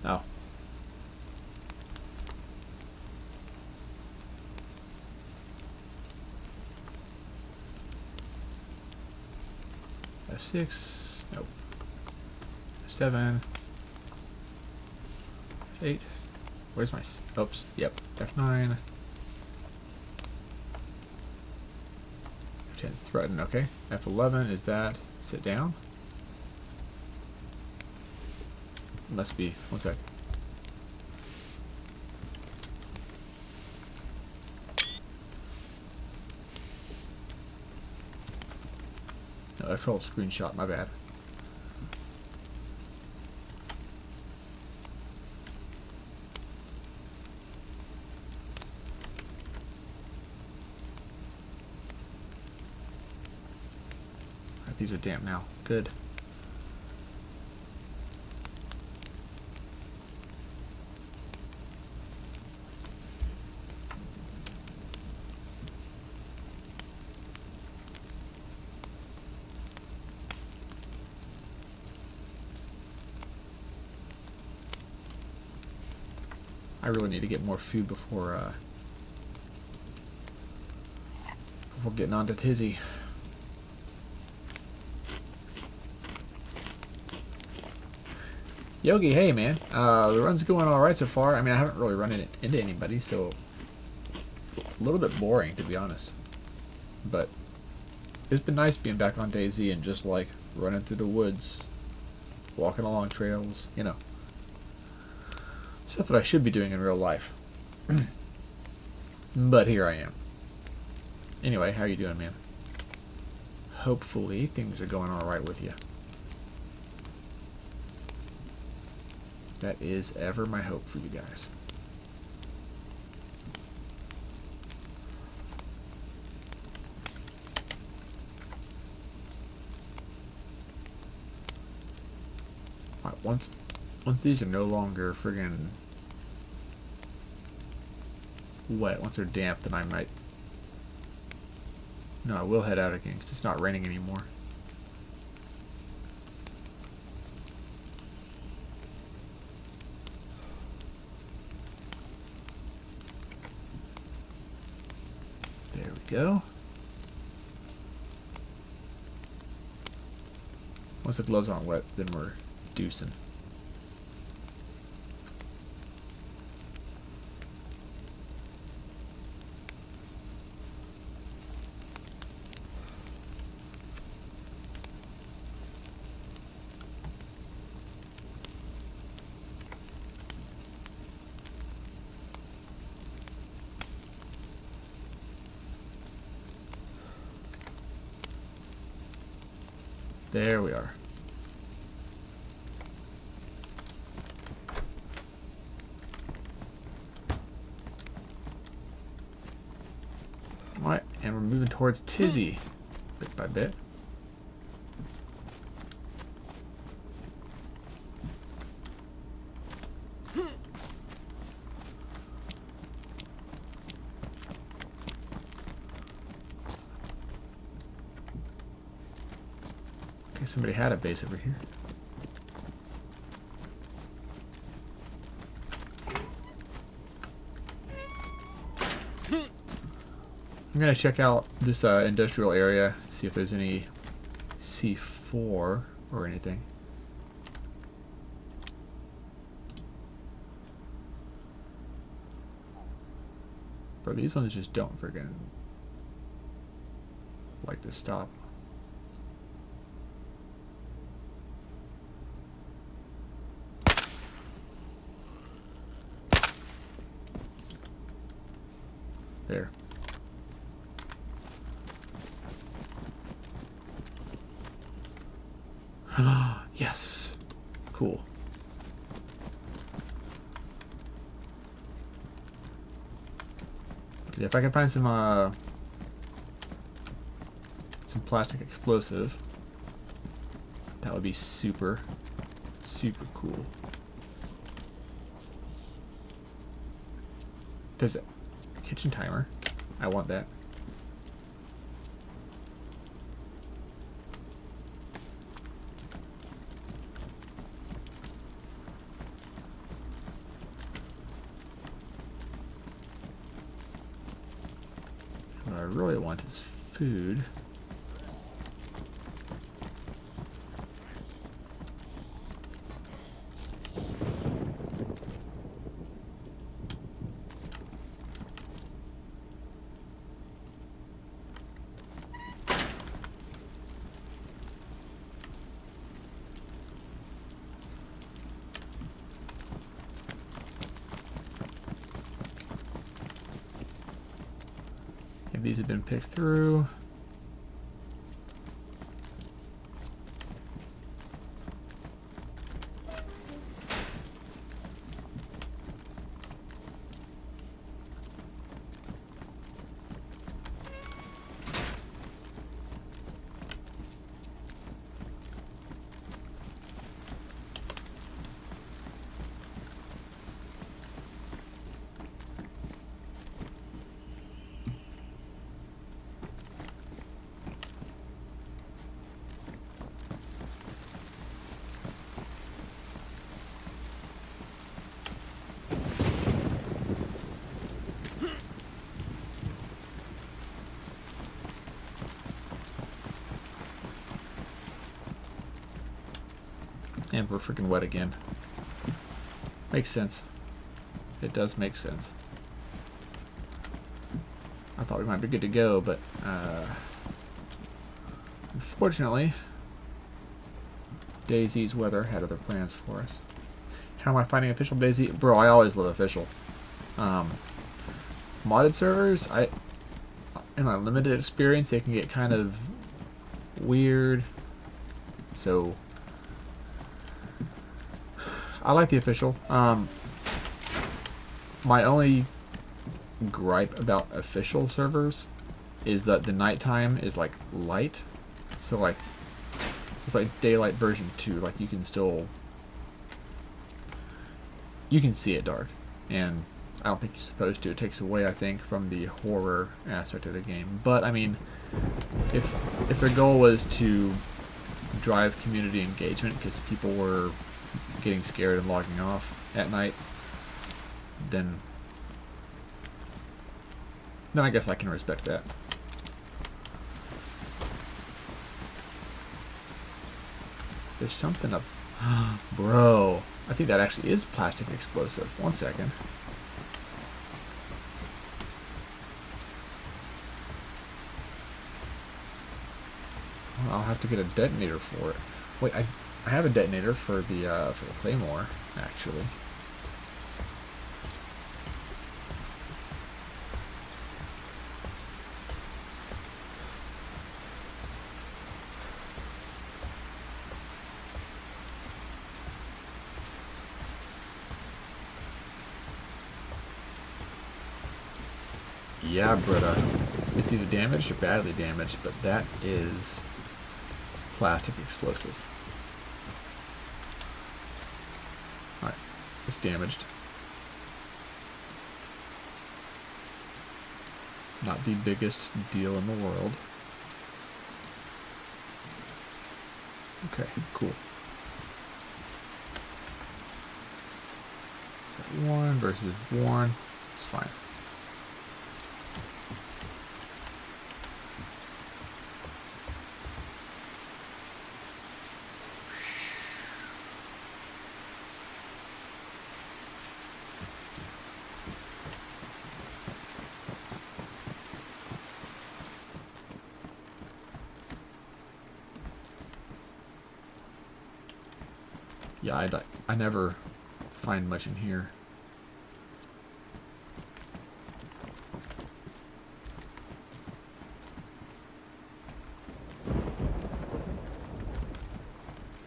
Oh. F6. Nope. F7. F8. Where's my... Oops. Yep. F9. F10 is threaten. Okay. F11 is that. Sit down. Must be. One sec. No, I felt screenshot. My bad. Right, these are damp now. Good. I really need to get more food before getting on to Tizzy. Yogi, hey man, the run's going all right so far. I mean, I haven't really run into anybody, so a little bit boring to be honest. But it's been nice being back on DayZ and just like running through the woods, walking along trails, you know. Stuff that I should be doing in real life. But here I am. Anyway, how you doing, man? Hopefully things are going alright with you. That is ever my hope for you guys. Alright, once these are no longer friggin' wet, once they're damp, then I might... No, I will head out again because it's not raining anymore. There we go. Once the gloves aren't wet, then we're deucing. There we are. Alright, and we're moving towards Tizzy, bit by bit. Okay, somebody had a base over here. I'm gonna check out this industrial area, see if there's any C4 or anything. Bro, these ones just don't friggin' like to stop. There. Yes. Cool. If I can find some plastic explosive, that would be super, super cool. There's a kitchen timer. I want that. what I really want is food. These have been picked through. And we're freaking wet again. Makes sense. It does make sense. I thought we might be good to go, but unfortunately, DayZ's weather had other plans for us. How am I finding official DayZ? Bro, I always love official. Modded servers, in my limited experience, they can get kind of weird. So I like the official. My only gripe about official servers is that the nighttime is like light, so like it's like daylight version 2. Like you can see it dark, and I don't think you're supposed to. It takes away, I think, from the horror aspect of the game. But I mean, if their goal was to drive community engagement because people were getting scared and logging off at night, then I guess I can respect that. There's something up. Bro, I think that actually is plastic explosive. One second. Well, I'll have to get a detonator for it. Wait, I have a detonator for the claymore, actually. Yeah, brother. It's either damaged or badly damaged, but that is plastic explosive. Alright, it's damaged. Not the biggest deal in the world. Okay, cool. So 1 versus 1. It's fine. Yeah, I never find much in here.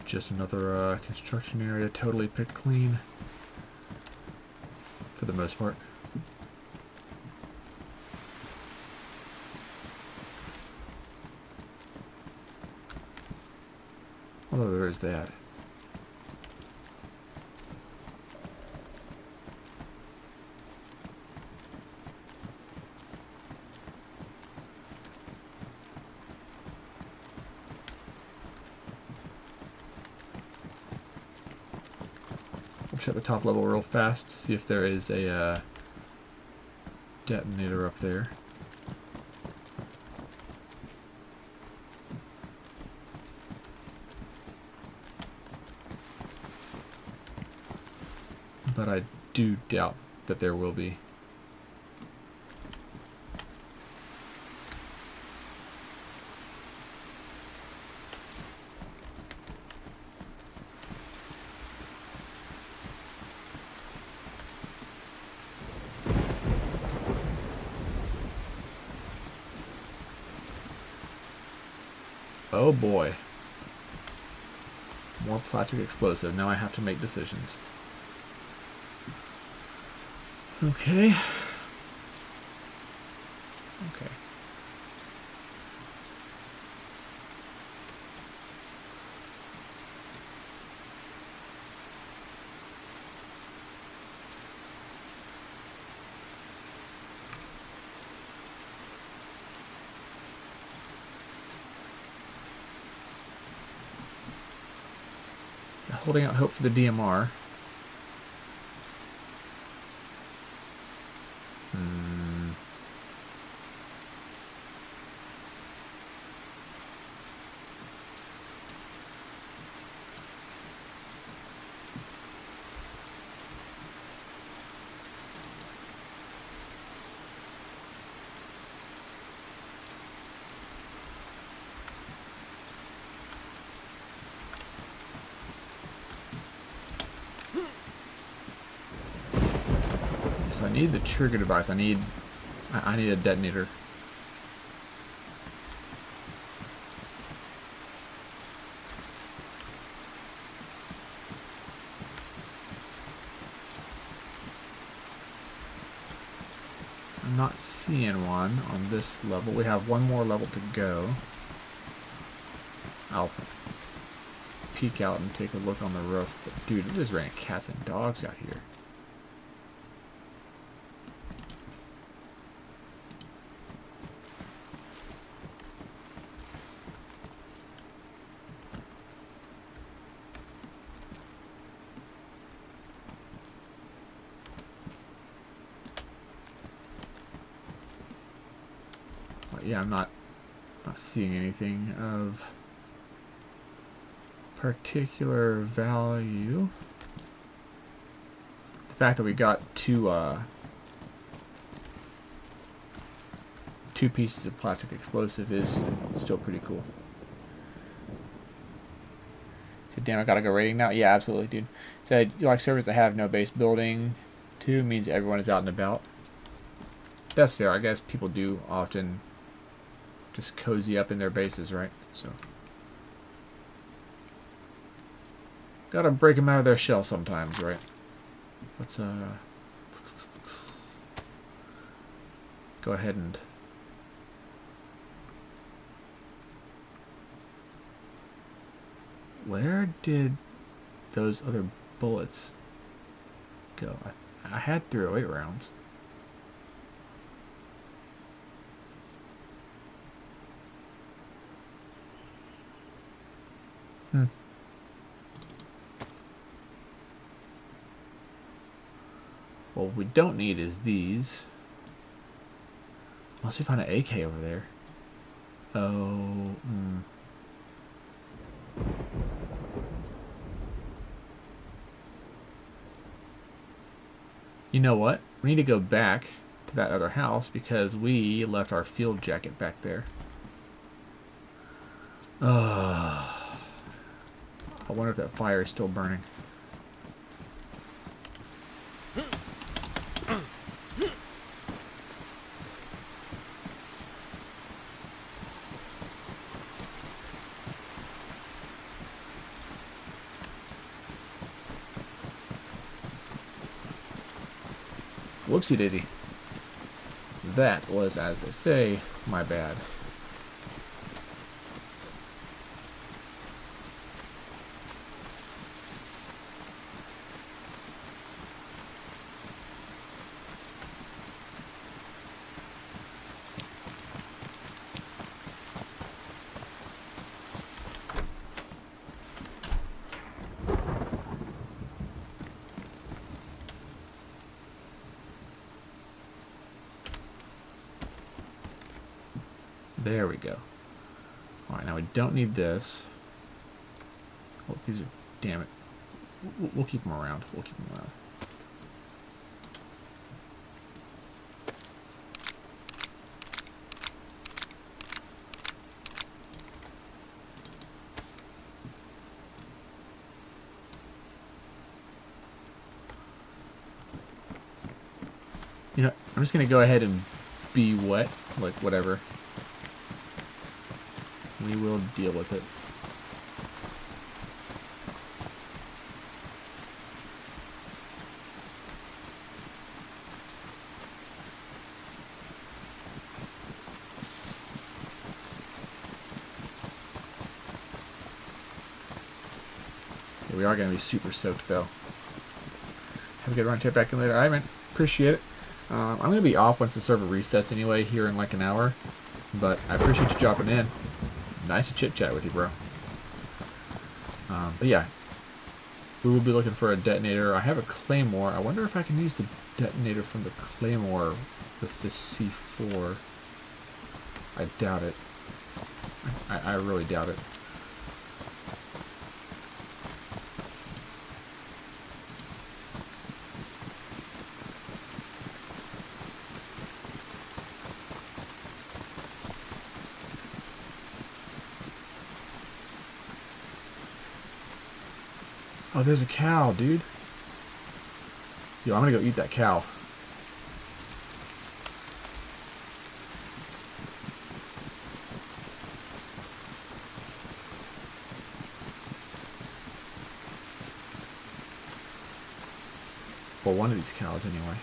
Just another construction area, totally picked clean. For the most part. Although there is that. Check the top level real fast to see if there is a detonator up there. but I do doubt that there will be. Oh boy. More plastic explosive. Now I have to make decisions. Okay. Okay. Holding out hope for the DMR. So I need the trigger device. I need a detonator. I'm not seeing one on this level. We have one more level to go. I'll peek out and take a look on the roof. But dude, it just ran cats and dogs out here. Yeah, I'm not seeing anything of particular value. The fact that we got two pieces of plastic explosive is still pretty cool. So damn, I gotta go raiding now. Yeah, absolutely, dude. Said you like servers that have no base building. 2 means everyone is out and about. That's fair. I guess people do often just cozy up in their bases, right? So gotta break them out of their shell sometimes, right? Let's go ahead and where did those other bullets go? I had 308 rounds. Well, what we don't need is these. Unless we find an AK over there. Oh, You know what? We need to go back to that other house because we left our field jacket back there. I wonder if that fire is still burning. Whoopsie daisy. That was, as they say, my bad. There we go. Alright, now we don't need this. Oh, these are... Damn it. We'll keep them around. We'll keep them around. You know, I'm just gonna go ahead and be wet, like whatever. We will deal with it. Yeah, we are gonna be super soaked though. Have a good run. Check back in later. Alright, man. Appreciate it. I'm going to be off once the server resets anyway, here in like an hour. But I appreciate you dropping in. Nice to chit-chat with you, bro. But yeah, we will be looking for a detonator. I have a claymore. I wonder if I can use the detonator from the claymore with this C4. I doubt it. I really doubt it. Oh, there's a cow, dude. Yo, I'm gonna go eat that cow. Well, one of these cows, anyway.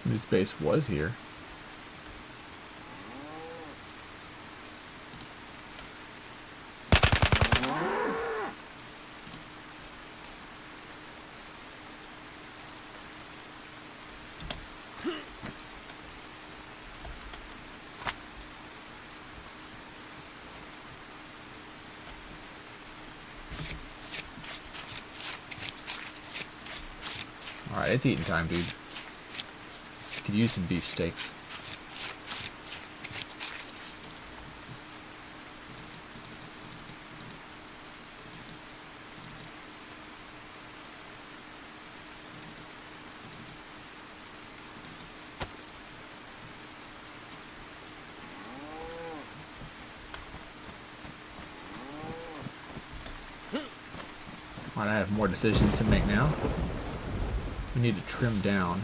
This base was here. Alright, it's eating time, dude. Could use some beef steaks. Alright, I have more decisions to make now. We need to trim down.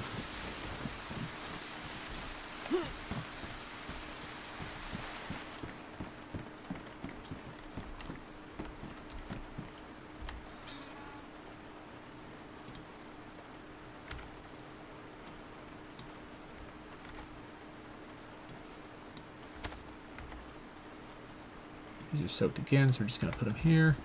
These are soaked again, so we're just going to put them here.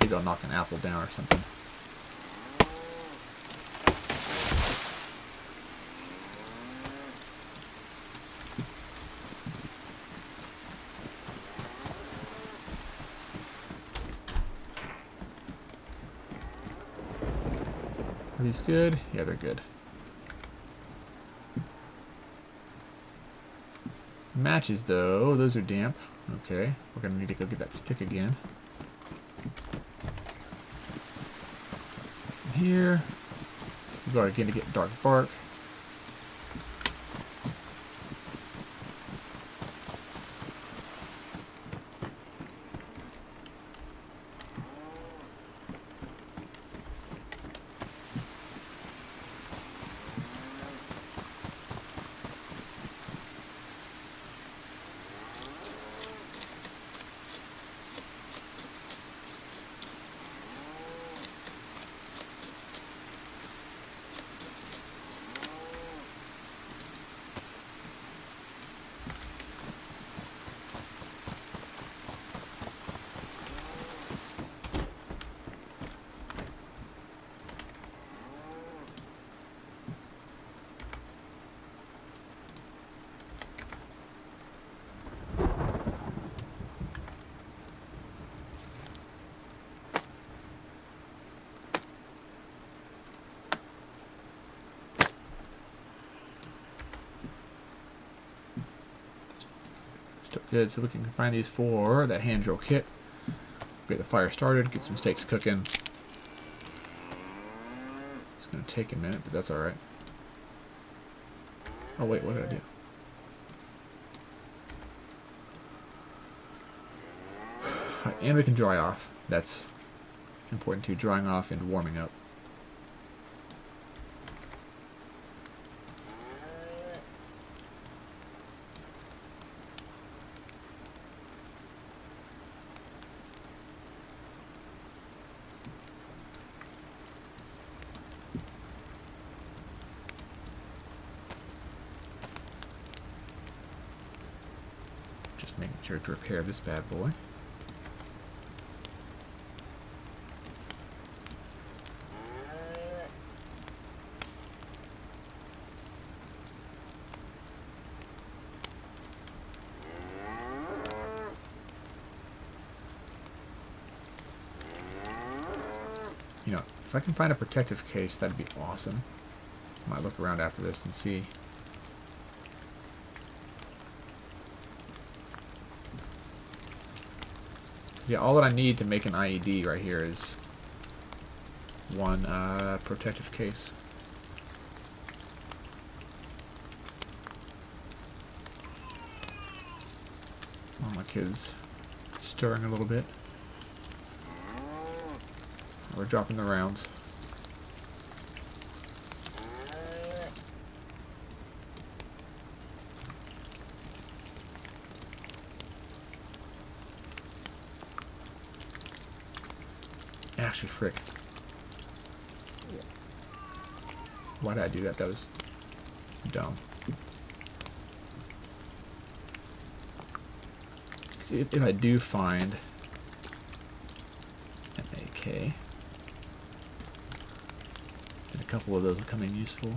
Maybe I'll knock an apple down or something. Are these good? Yeah, they're good. Matches, though. Those are damp. Okay. We're going to need to go get that stick again. From here. We go again to get dark bark. Good, so we can combine these for that hand drill kit. Get the fire started, get some steaks cooking. It's going to take a minute, but that's alright. Oh wait, what did I do? Right, and we can dry off. That's important too, drying off and warming up. Making sure to repair this bad boy. You know, if I can find a protective case, that'd be awesome. Might look around after this and see. Yeah, all that I need to make an IED right here is one protective case. Oh, my kid's stirring a little bit. We're dropping the rounds. Actually, frick. Why did I do that? That was dumb. If I do find an AK, then a couple of those will come in useful.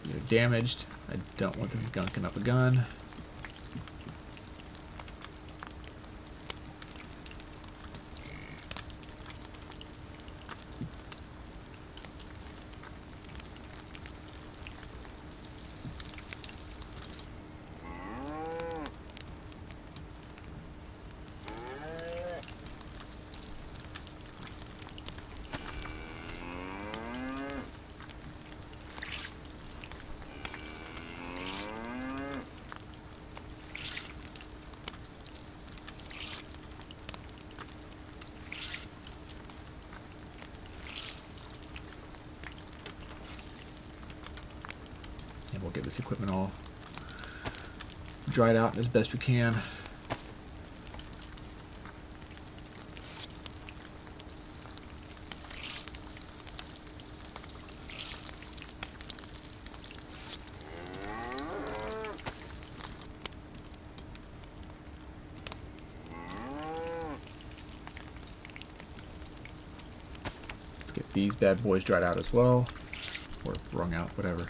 They're damaged. I don't want them gunking up a gun. And we'll get this equipment all dried out as best we can. these bad boys dried out as well. Or wrung out, whatever.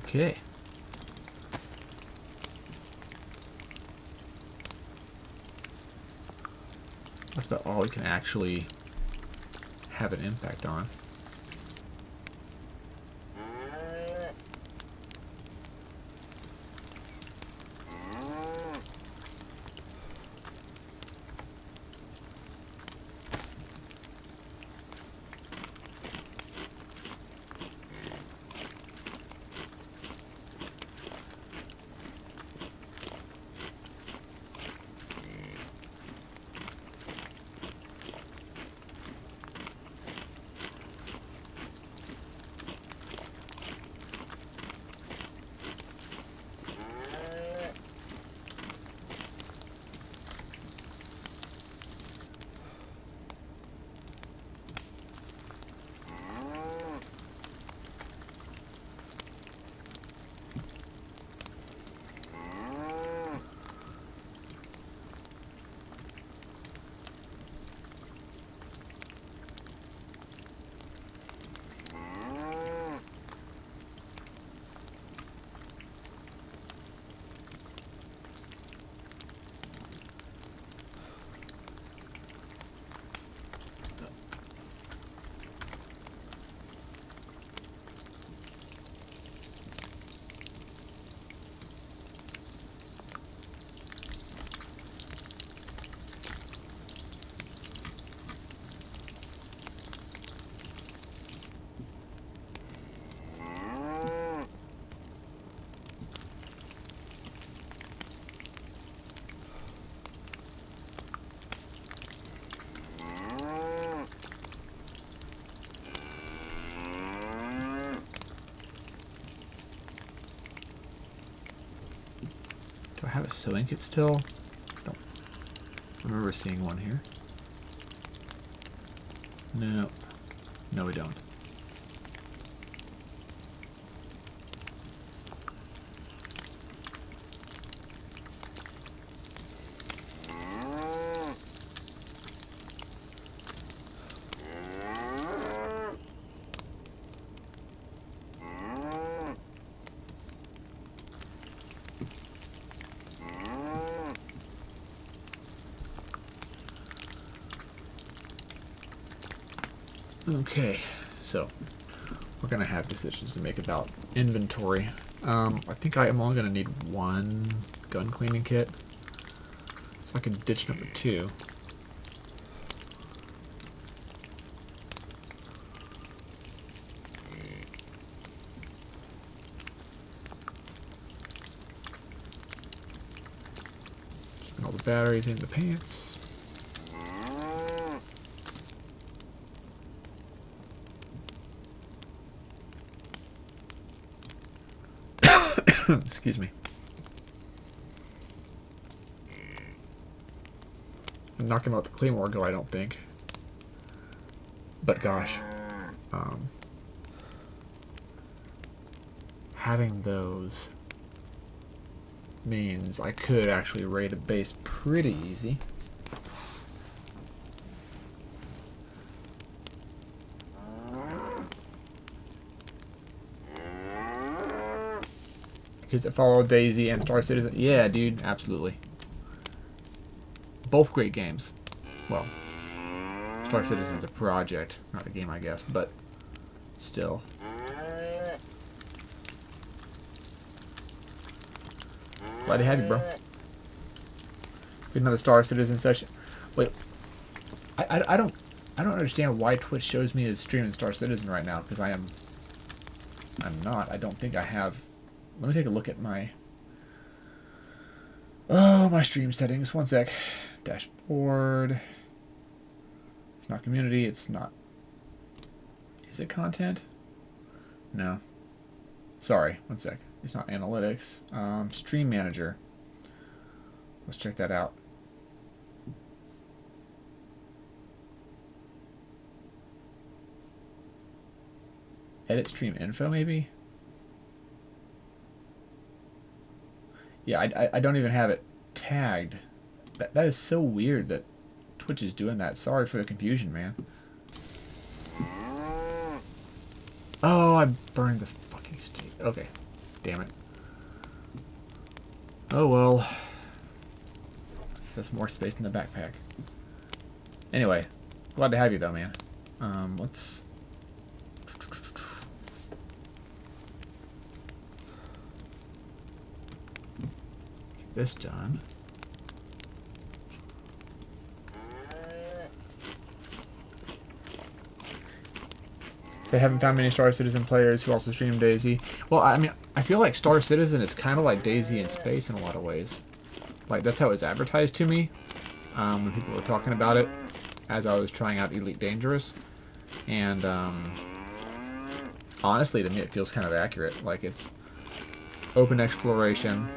Okay. That's about all we can actually have an impact on. Do I have a sewing kit still? Don't remember seeing one here. No. No, we don't. Okay, so we're going to have decisions to make about inventory. I think I am only going to need one gun cleaning kit, so I can ditch number 2. Keeping all the batteries in the pants. Excuse me. I'm not going to let the Claymore go, I don't think. But gosh. Having those means I could actually raid a base pretty easy. Because it followed DayZ and Star Citizen. Yeah, dude, absolutely. Both great games. Well, Star Citizen's a project, not a game, I guess, but still. Glad to have you, bro. Get another Star Citizen session. Wait, I don't understand why Twitch shows me as streaming Star Citizen right now, because I'm not. I don't think I have. Let me take a look at my my stream settings. One sec. Dashboard. It's not community. It's not. Is it content? No. Sorry. One sec. It's not analytics. Stream manager. Let's check that out. Edit stream info, maybe? Yeah, I don't even have it tagged. That is so weird that Twitch is doing that. Sorry for the confusion, man. Oh, I burned the fucking steak. Okay. Damn it. Oh, well. That's more space in the backpack. Anyway, glad to have you, though, man. Let's... get this done. They haven't found many Star Citizen players who also stream DayZ. Well, I mean, I feel like Star Citizen is kind of like DayZ in space in a lot of ways. Like, that's how it was advertised to me when people were talking about it as I was trying out Elite Dangerous. And honestly, to me, it feels kind of accurate. Like, it's open exploration,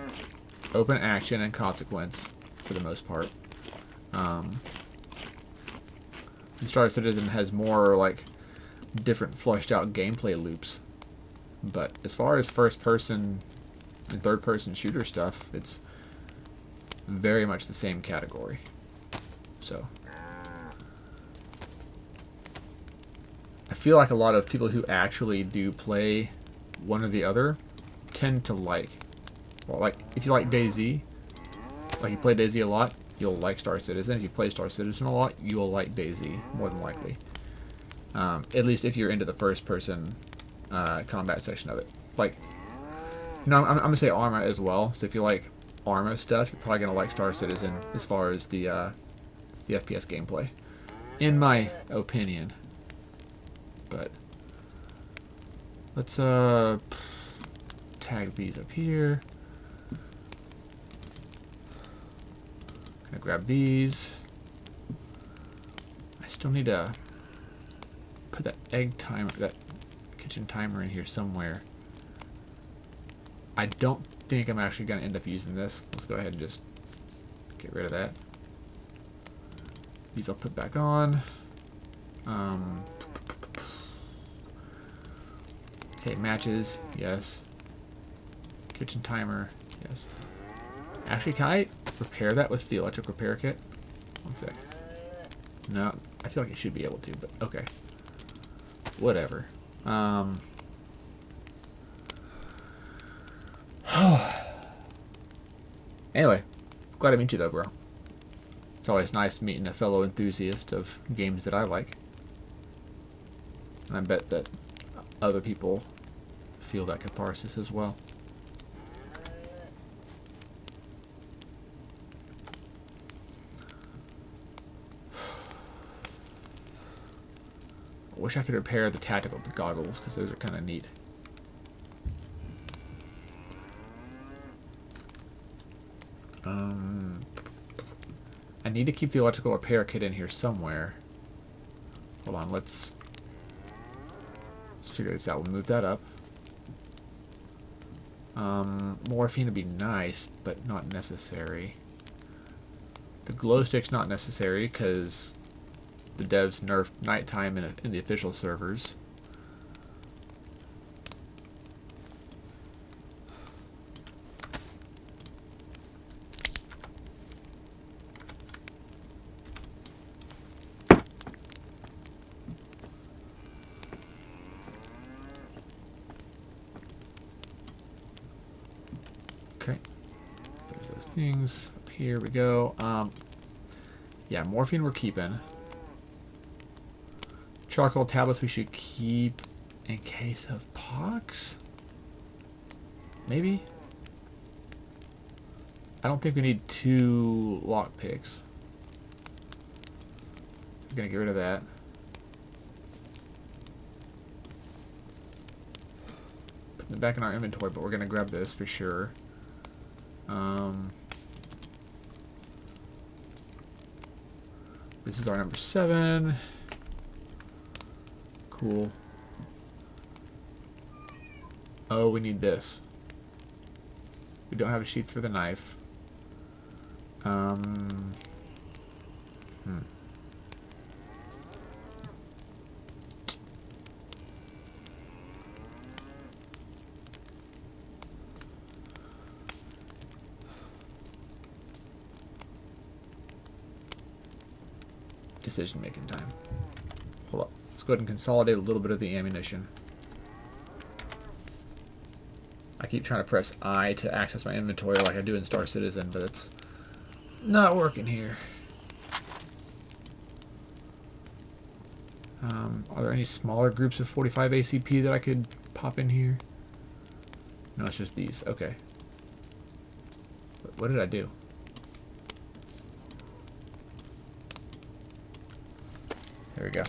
open action, and consequence for the most part. And Star Citizen has more, like, different fleshed out gameplay loops, but as far as first person and third person shooter stuff, it's very much the same category. So I feel like a lot of people who actually do play one or the other tend to like, well, like if you like DayZ, like you play DayZ a lot, you'll like Star Citizen. If you play Star Citizen a lot, you will like DayZ more than likely. At least if you're into the first-person combat section of it. Like, you know, I'm going to say Arma as well. So if you like Arma stuff, you're probably going to like Star Citizen as far as the FPS gameplay. In my opinion. But let's tag these up here. Gonna grab these. I still need to put that egg timer, that kitchen timer in here somewhere. I don't think I'm actually going to end up using this. Let's go ahead and just get rid of that. These I'll put back on. Okay, matches, yes. Kitchen timer, yes. Actually, can I repair that with the electric repair kit? One sec. No, I feel like I should be able to, but okay. Whatever. Anyway, glad to meet you though, bro. It's always nice meeting a fellow enthusiast of games that I like. And I bet that other people feel that catharsis as well. I wish I could repair the tactical goggles, because those are kind of neat. I need to keep the electrical repair kit in here somewhere. Hold on, let's figure this out. We'll move that up. Morphine would be nice, but not necessary. The glow stick's not necessary, because the devs nerfed nighttime in the official servers. Okay. There's those things. Up here we go. Yeah, morphine we're keeping. Charcoal tablets we should keep in case of pox? Maybe? I don't think we need 2 lockpicks. So we're gonna get rid of that. Putting it back in our inventory, but we're gonna grab this for sure. This is our number 7. Cool. Oh, we need this. We don't have a sheath for the knife. decision-making time. Hold up. Let's go ahead and consolidate a little bit of the ammunition. I keep trying to press I to access my inventory like I do in Star Citizen, but it's not working here. Are there any smaller groups of 45 ACP that I could pop in here? No, it's just these. Okay. What did I do? There we go.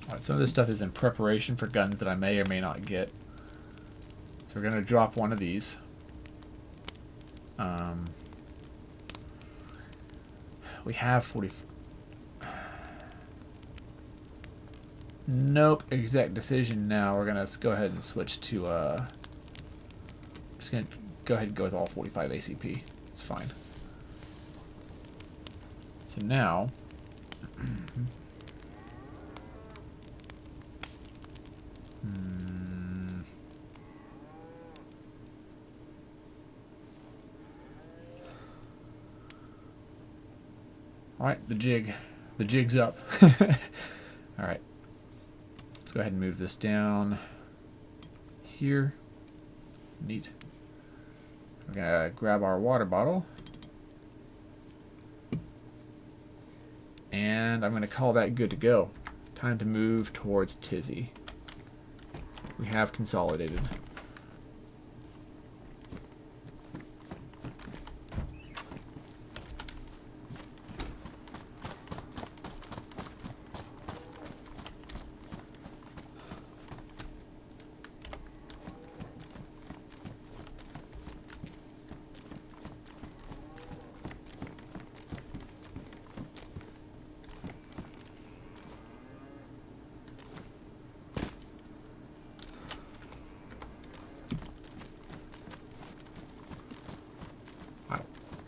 Alright, some of this stuff is in preparation for guns that I may or may not get. So we're going to drop one of these. We have 40... Nope, exact decision now. We're going to go ahead and switch to... just going to go ahead and go with all 45 ACP. It's fine. So now... Alright, the jig's up. Alright. Let's go ahead and move this down here. Neat. We're gonna grab our water bottle. And I'm gonna call that good to go. Time to move towards Tizzy. We have consolidated.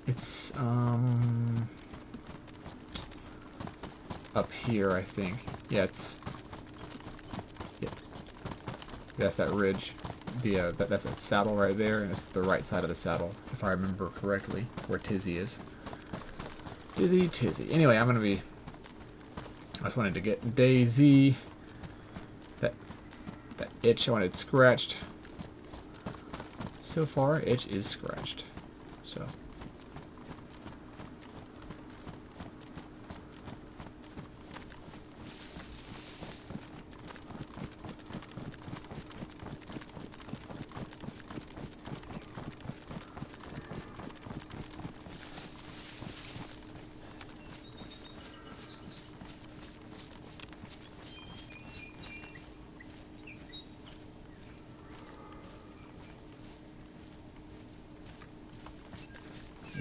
It's up here, I think. Yeah, it's that's that ridge. That's that saddle right there, and it's the right side of the saddle, if I remember correctly, where Tizzy is. Tizzy. Anyway, I just wanted to get DayZ. That itch I wanted scratched. So far, itch is scratched. So.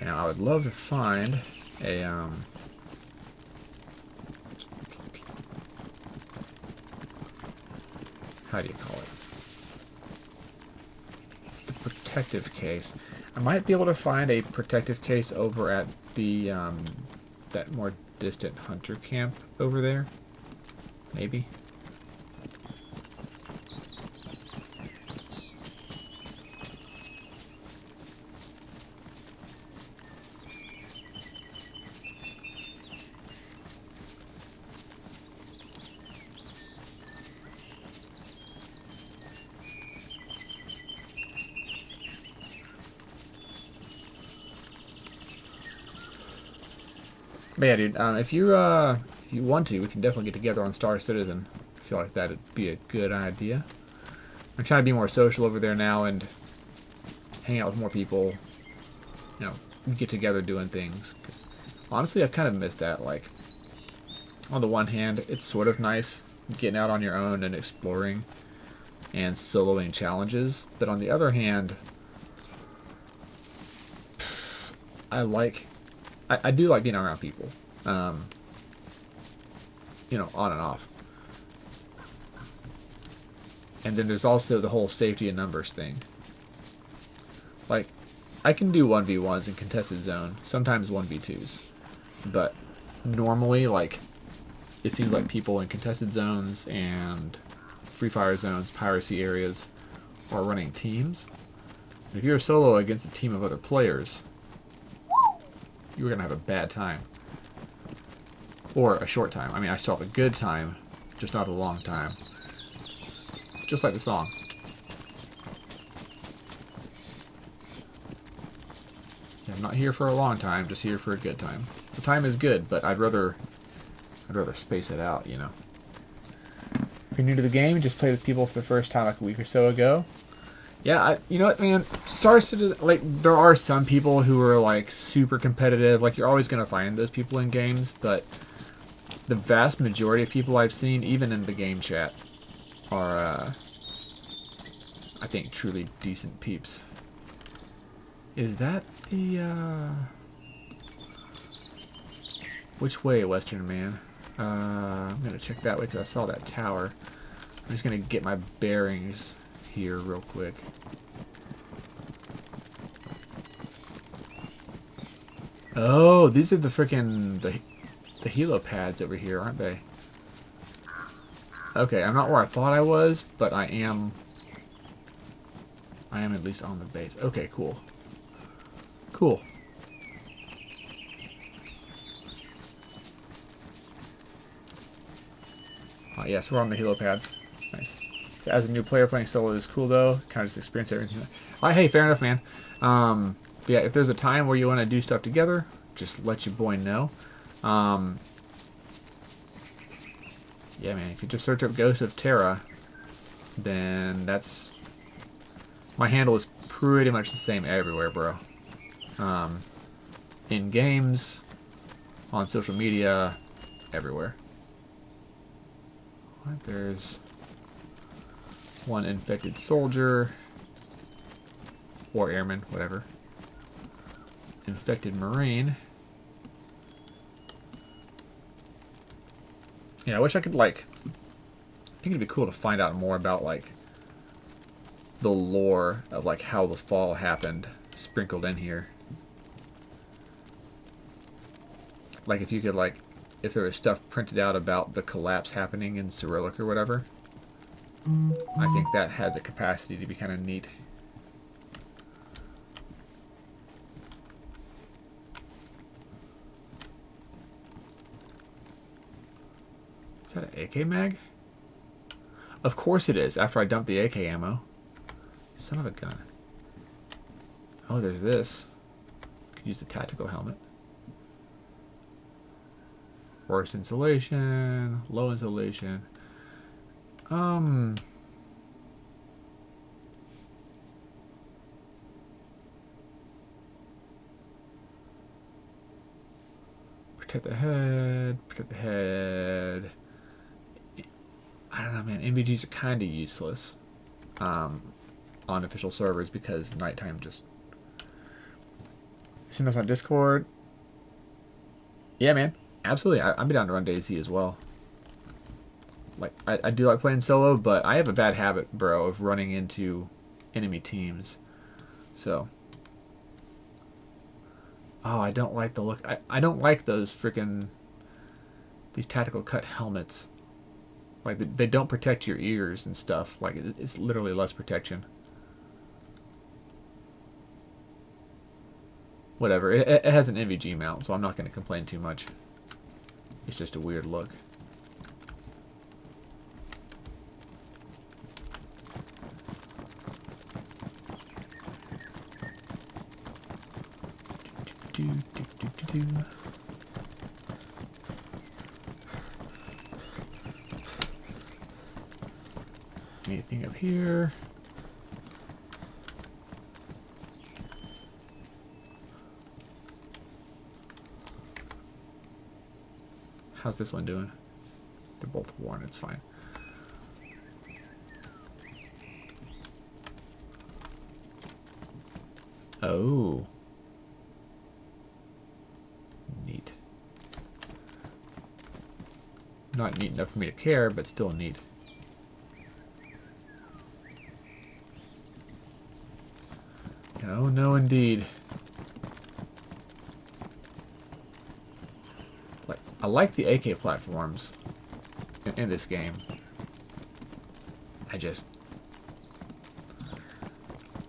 Now, I would love to find a, how do you call it? A protective case. I might be able to find a protective case over at the, that more distant hunter camp over there. Maybe. But yeah, dude, if you want to, we can definitely get together on Star Citizen. I feel like that'd be a good idea. I'm trying to be more social over there now and hang out with more people. You know, get together doing things. Honestly, I've kind of missed that. Like, on the one hand, it's sort of nice getting out on your own and exploring and soloing challenges. But on the other hand, I do like being around people, you know, on and off. And then there's also the whole safety in numbers thing. Like, I can do 1v1s in contested zone, sometimes 1v2s, but normally, like, it seems like people in contested zones and free fire zones, piracy areas, are running teams. If you're solo against a team of other players, you're going to have a bad time. Or a short time. I mean, I still have a good time, just not a long time. Just like the song. Yeah, I'm not here for a long time, just here for a good time. The time is good, but I'd rather space it out, you know. If you're new to the game, just play with people for the first time like a week or so ago. Yeah, you know what, man? Star Citizen, like, there are some people who are, like, super competitive. Like, you're always going to find those people in games, but the vast majority of people I've seen, even in the game chat, are, I think, truly decent peeps. Is that the, which way, Western Man? I'm going to check that way because I saw that tower. I'm just going to get my bearings here real quick. Oh, these are the frickin' the helo pads over here, aren't they? Okay, I'm not where I thought I was, but I am at least on the base. Okay, cool. Cool. Yes, we're on the helo pads. Nice. So as a new player playing solo is cool though. Kind of just experience everything. Hey, fair enough, man. Yeah, if there's a time where you want to do stuff together, just let your boy know. Yeah, man, if you just search up Ghost of Terra, then that's... My handle is pretty much the same everywhere, bro. In games, on social media, everywhere. What? There's one infected soldier, or airman, whatever. Infected marine. Yeah, I wish I could, like... I think it'd be cool to find out more about, like, the lore of, like, how the fall happened sprinkled in here. Like, if you could, like, if there was stuff printed out about the collapse happening in Cyrillic or whatever, I think that had the capacity to be kind of neat. Is that an AK mag? Of course it is, after I dumped the AK ammo. Son of a gun. Oh, there's this. Could use the tactical helmet. Worst insulation, low insulation. Protect the head, protect the head. I don't know, man. NVGs are kind of useless on official servers because nighttime just... Send us on Discord. Yeah, man. Absolutely. I'd be down to run DayZ as well. Like, I do like playing solo, but I have a bad habit, bro, of running into enemy teams. So... Oh, I don't like the look. I don't like those freaking... These tactical cut helmets. Like, they don't protect your ears and stuff. Like, it's literally less protection. Whatever. It has an NVG mount, so I'm not going to complain too much. It's just a weird look. Anything up here? How's this one doing? They're both worn, it's fine. Oh. Neat. Not neat enough for me to care, but still neat. Oh, no, indeed. Like, I like the AK platforms in this game.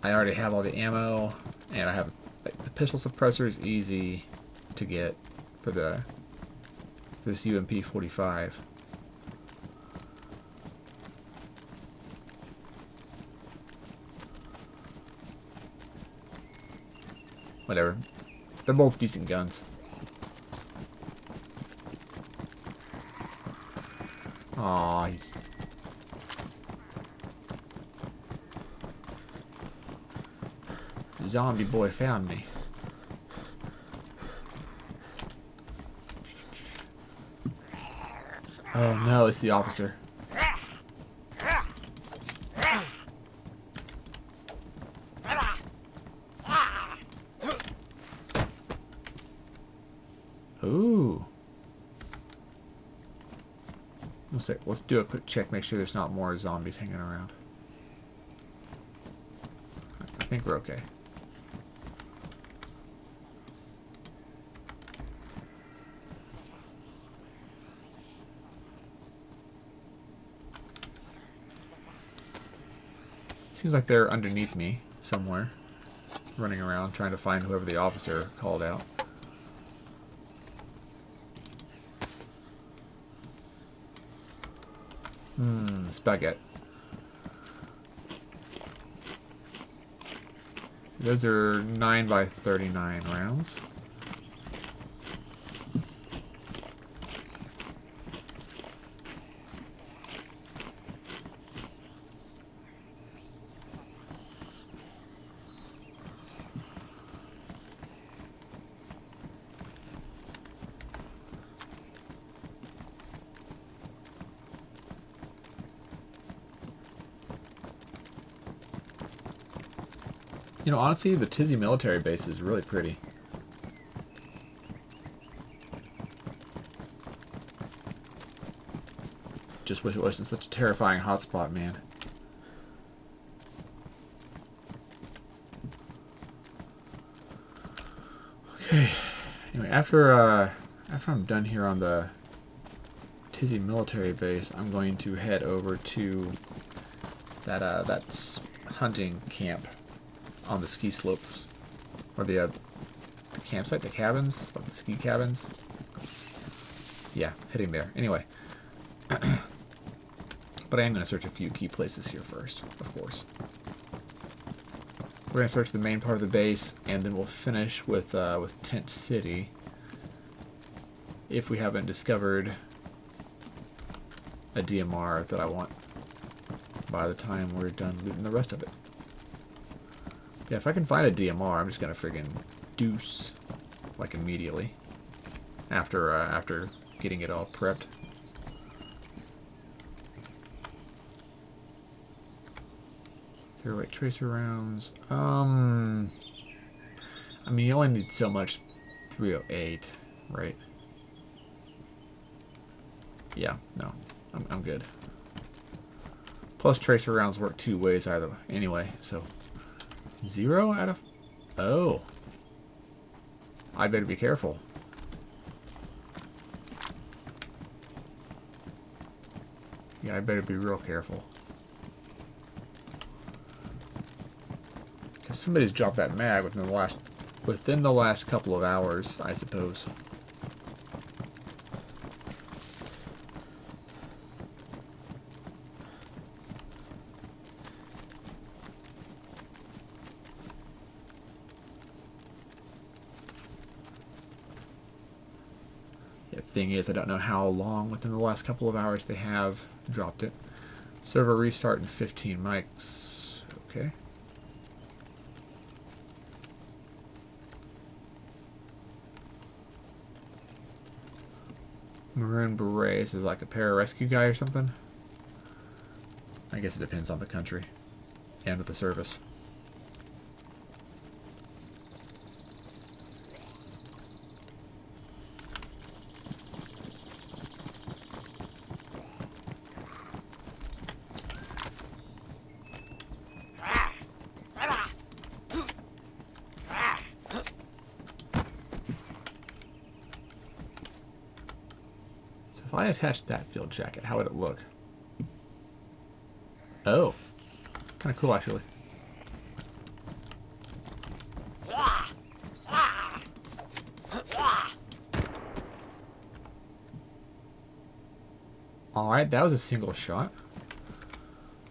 I already have all the ammo, and I have like, the pistol suppressor is easy to get for this UMP 45. Whatever. They're both decent guns. Aw, he's... Zombie boy found me. Oh no, it's the officer. Ooh. Let's do a quick check, make sure there's not more zombies hanging around. I think we're okay. Seems like they're underneath me somewhere, running around trying to find whoever the officer called out. Spaghetti. Those are 9x39 rounds. You know, honestly, the DayZ military base is really pretty. Just wish it wasn't such a terrifying hotspot, man. Okay. Anyway, after I'm done here on the DayZ military base, I'm going to head over to that hunting camp on the ski slopes, or the campsite, the cabins, like the ski cabins. Yeah, heading there. Anyway, but I am going to search a few key places here first, of course. We're going to search the main part of the base, and then we'll finish with Tent City, if we haven't discovered a DMR that I want by the time we're done looting the rest of it. Yeah, if I can find a DMR, I'm just gonna friggin' deuce, like immediately, after getting it all prepped. Third-rate tracer rounds. I mean, you only need so much 308, right? Yeah, no, I'm good. Plus, tracer rounds work two ways either anyway, so. 0 out of... Oh. I better be careful. Yeah, I better be real careful. Because somebody's dropped that mag within the last couple of hours, I suppose. Thing is, I don't know how long within the last couple of hours they have dropped it. Server restart in 15 mics. Okay. Maroon Berets is like a pararescue guy or something. I guess it depends on the country and the service. I attached that field jacket, how would it look? Oh, kind of cool actually. Alright, that was a single shot.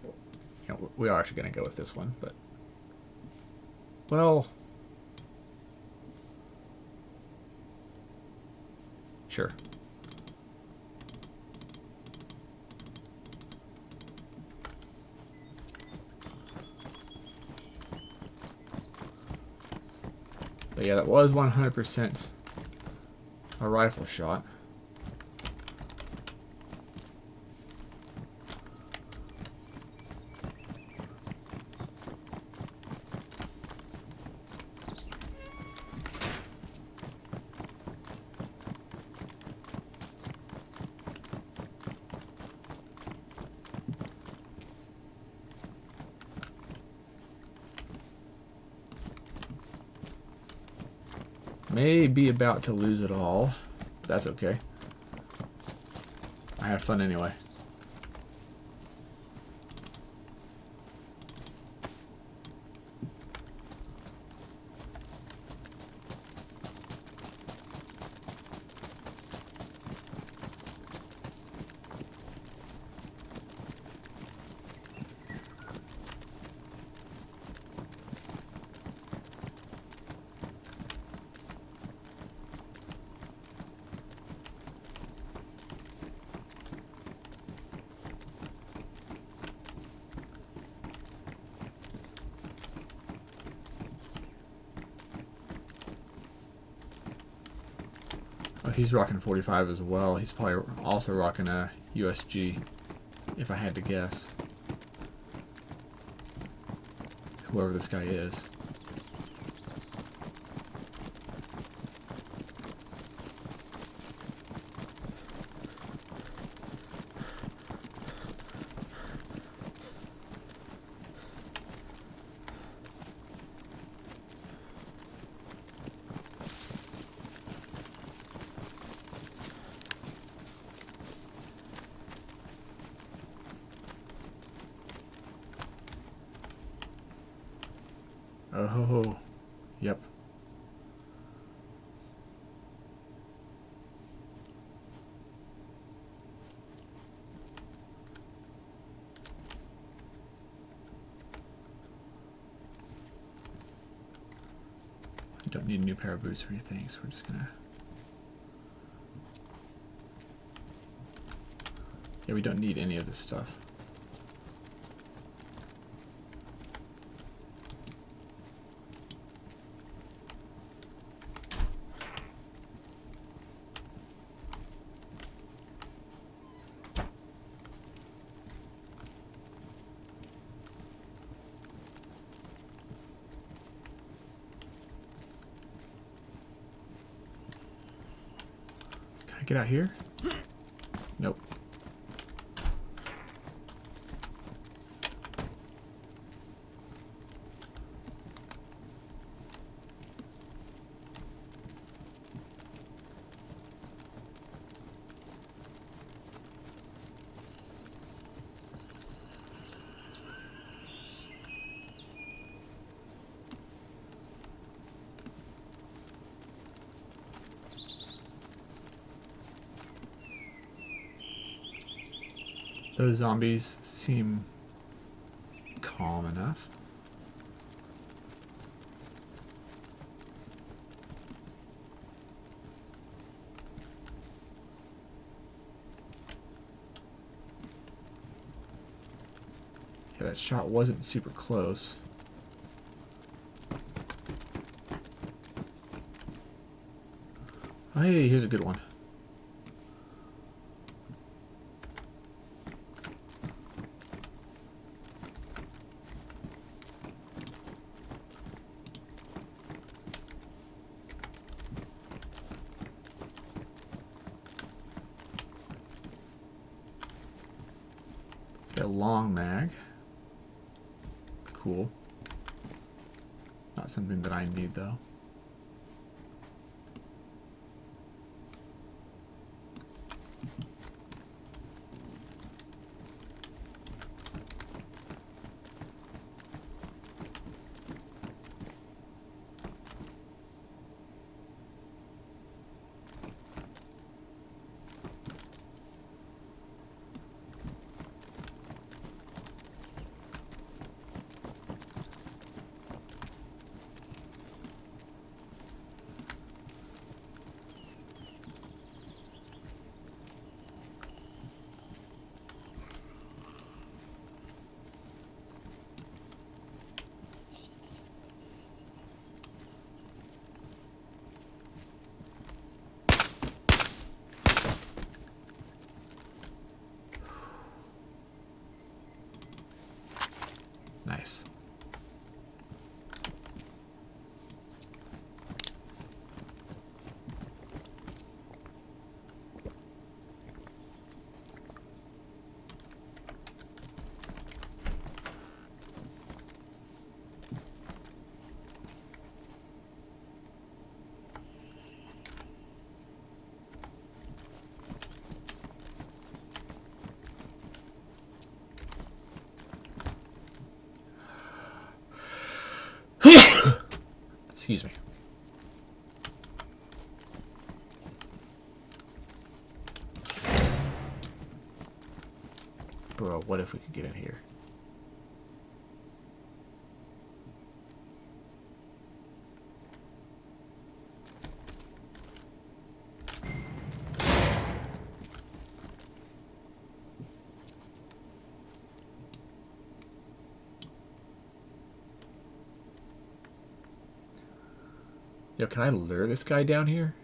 You know, we are actually going to go with this one, but... Well... Sure. But yeah, that was 100% a rifle shot. May be about to lose it all. That's okay. I had fun anyway. Oh, he's rocking 45 as well. He's probably also rocking a USG, if I had to guess. Whoever this guy is. Oh, yep. I don't need a new pair of boots or anything, so we're just gonna... Yeah, we don't need any of this stuff. Get out here? Nope. Those zombies seem calm enough. Yeah, that shot wasn't super close. Oh, hey, here's a good one. A long mag. Cool. Not something that I need though. Excuse me. Bro, what if we could get in here? Yo, can I lure this guy down here?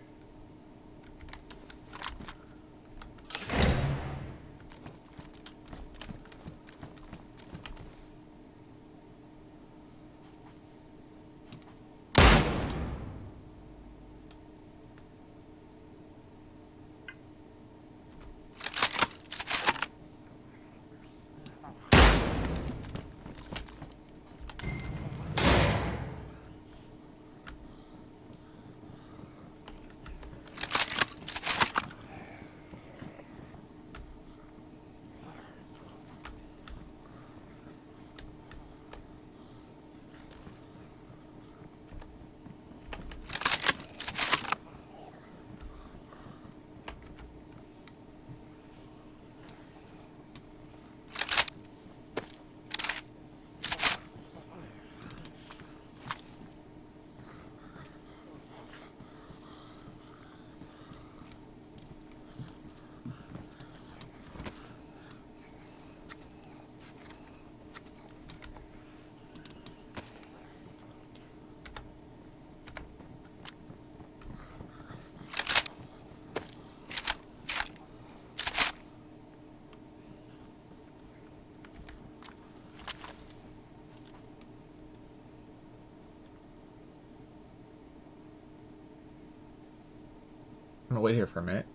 I'm gonna wait here for a minute.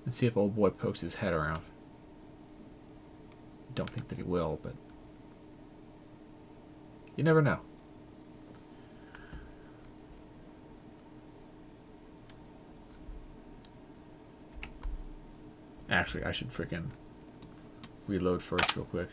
And see if old boy pokes his head around. Don't think that he will, but you never know. Actually, I should freaking reload first real quick.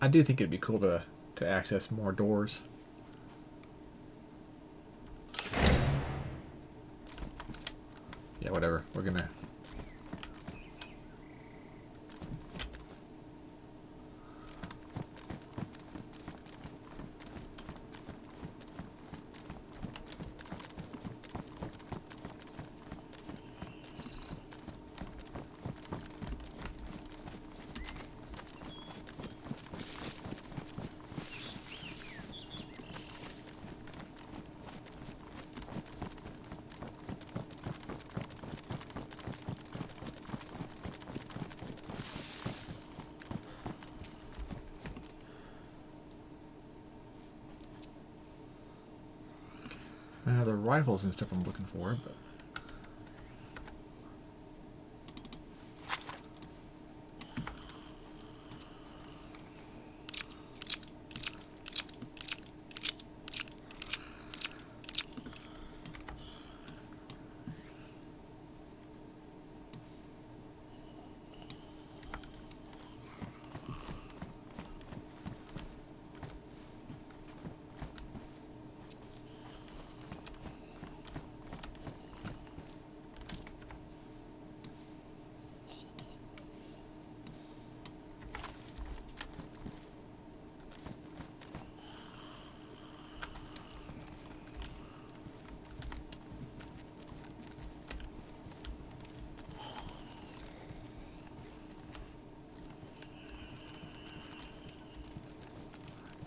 I do think it'd be cool to access more doors. Yeah, whatever. We're gonna... the rifles and stuff I'm looking for, but...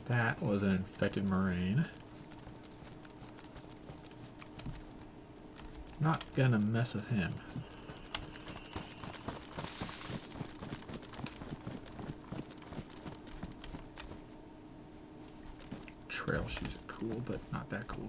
That was an infected Marine. Not gonna mess with him. trail shoes are cool, but not that cool.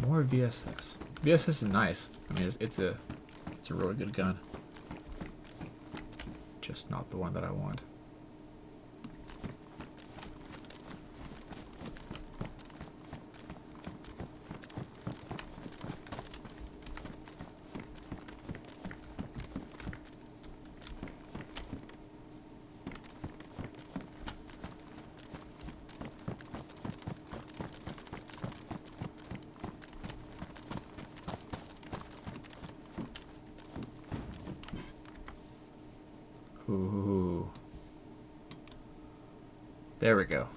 More VSS. VSS is nice. I mean, it's a really good gun. Just not the one that I want. Ooh. There we go.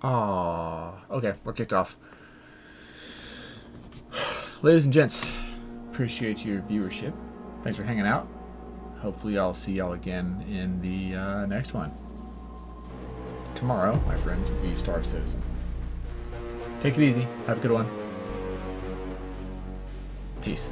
Oh, okay, we're kicked off. Ladies and gents, appreciate your viewership. Thanks for hanging out. Hopefully I'll see y'all again in the next one. Tomorrow, my friends, will be Star Citizen. Take it easy. Have a good one. Peace.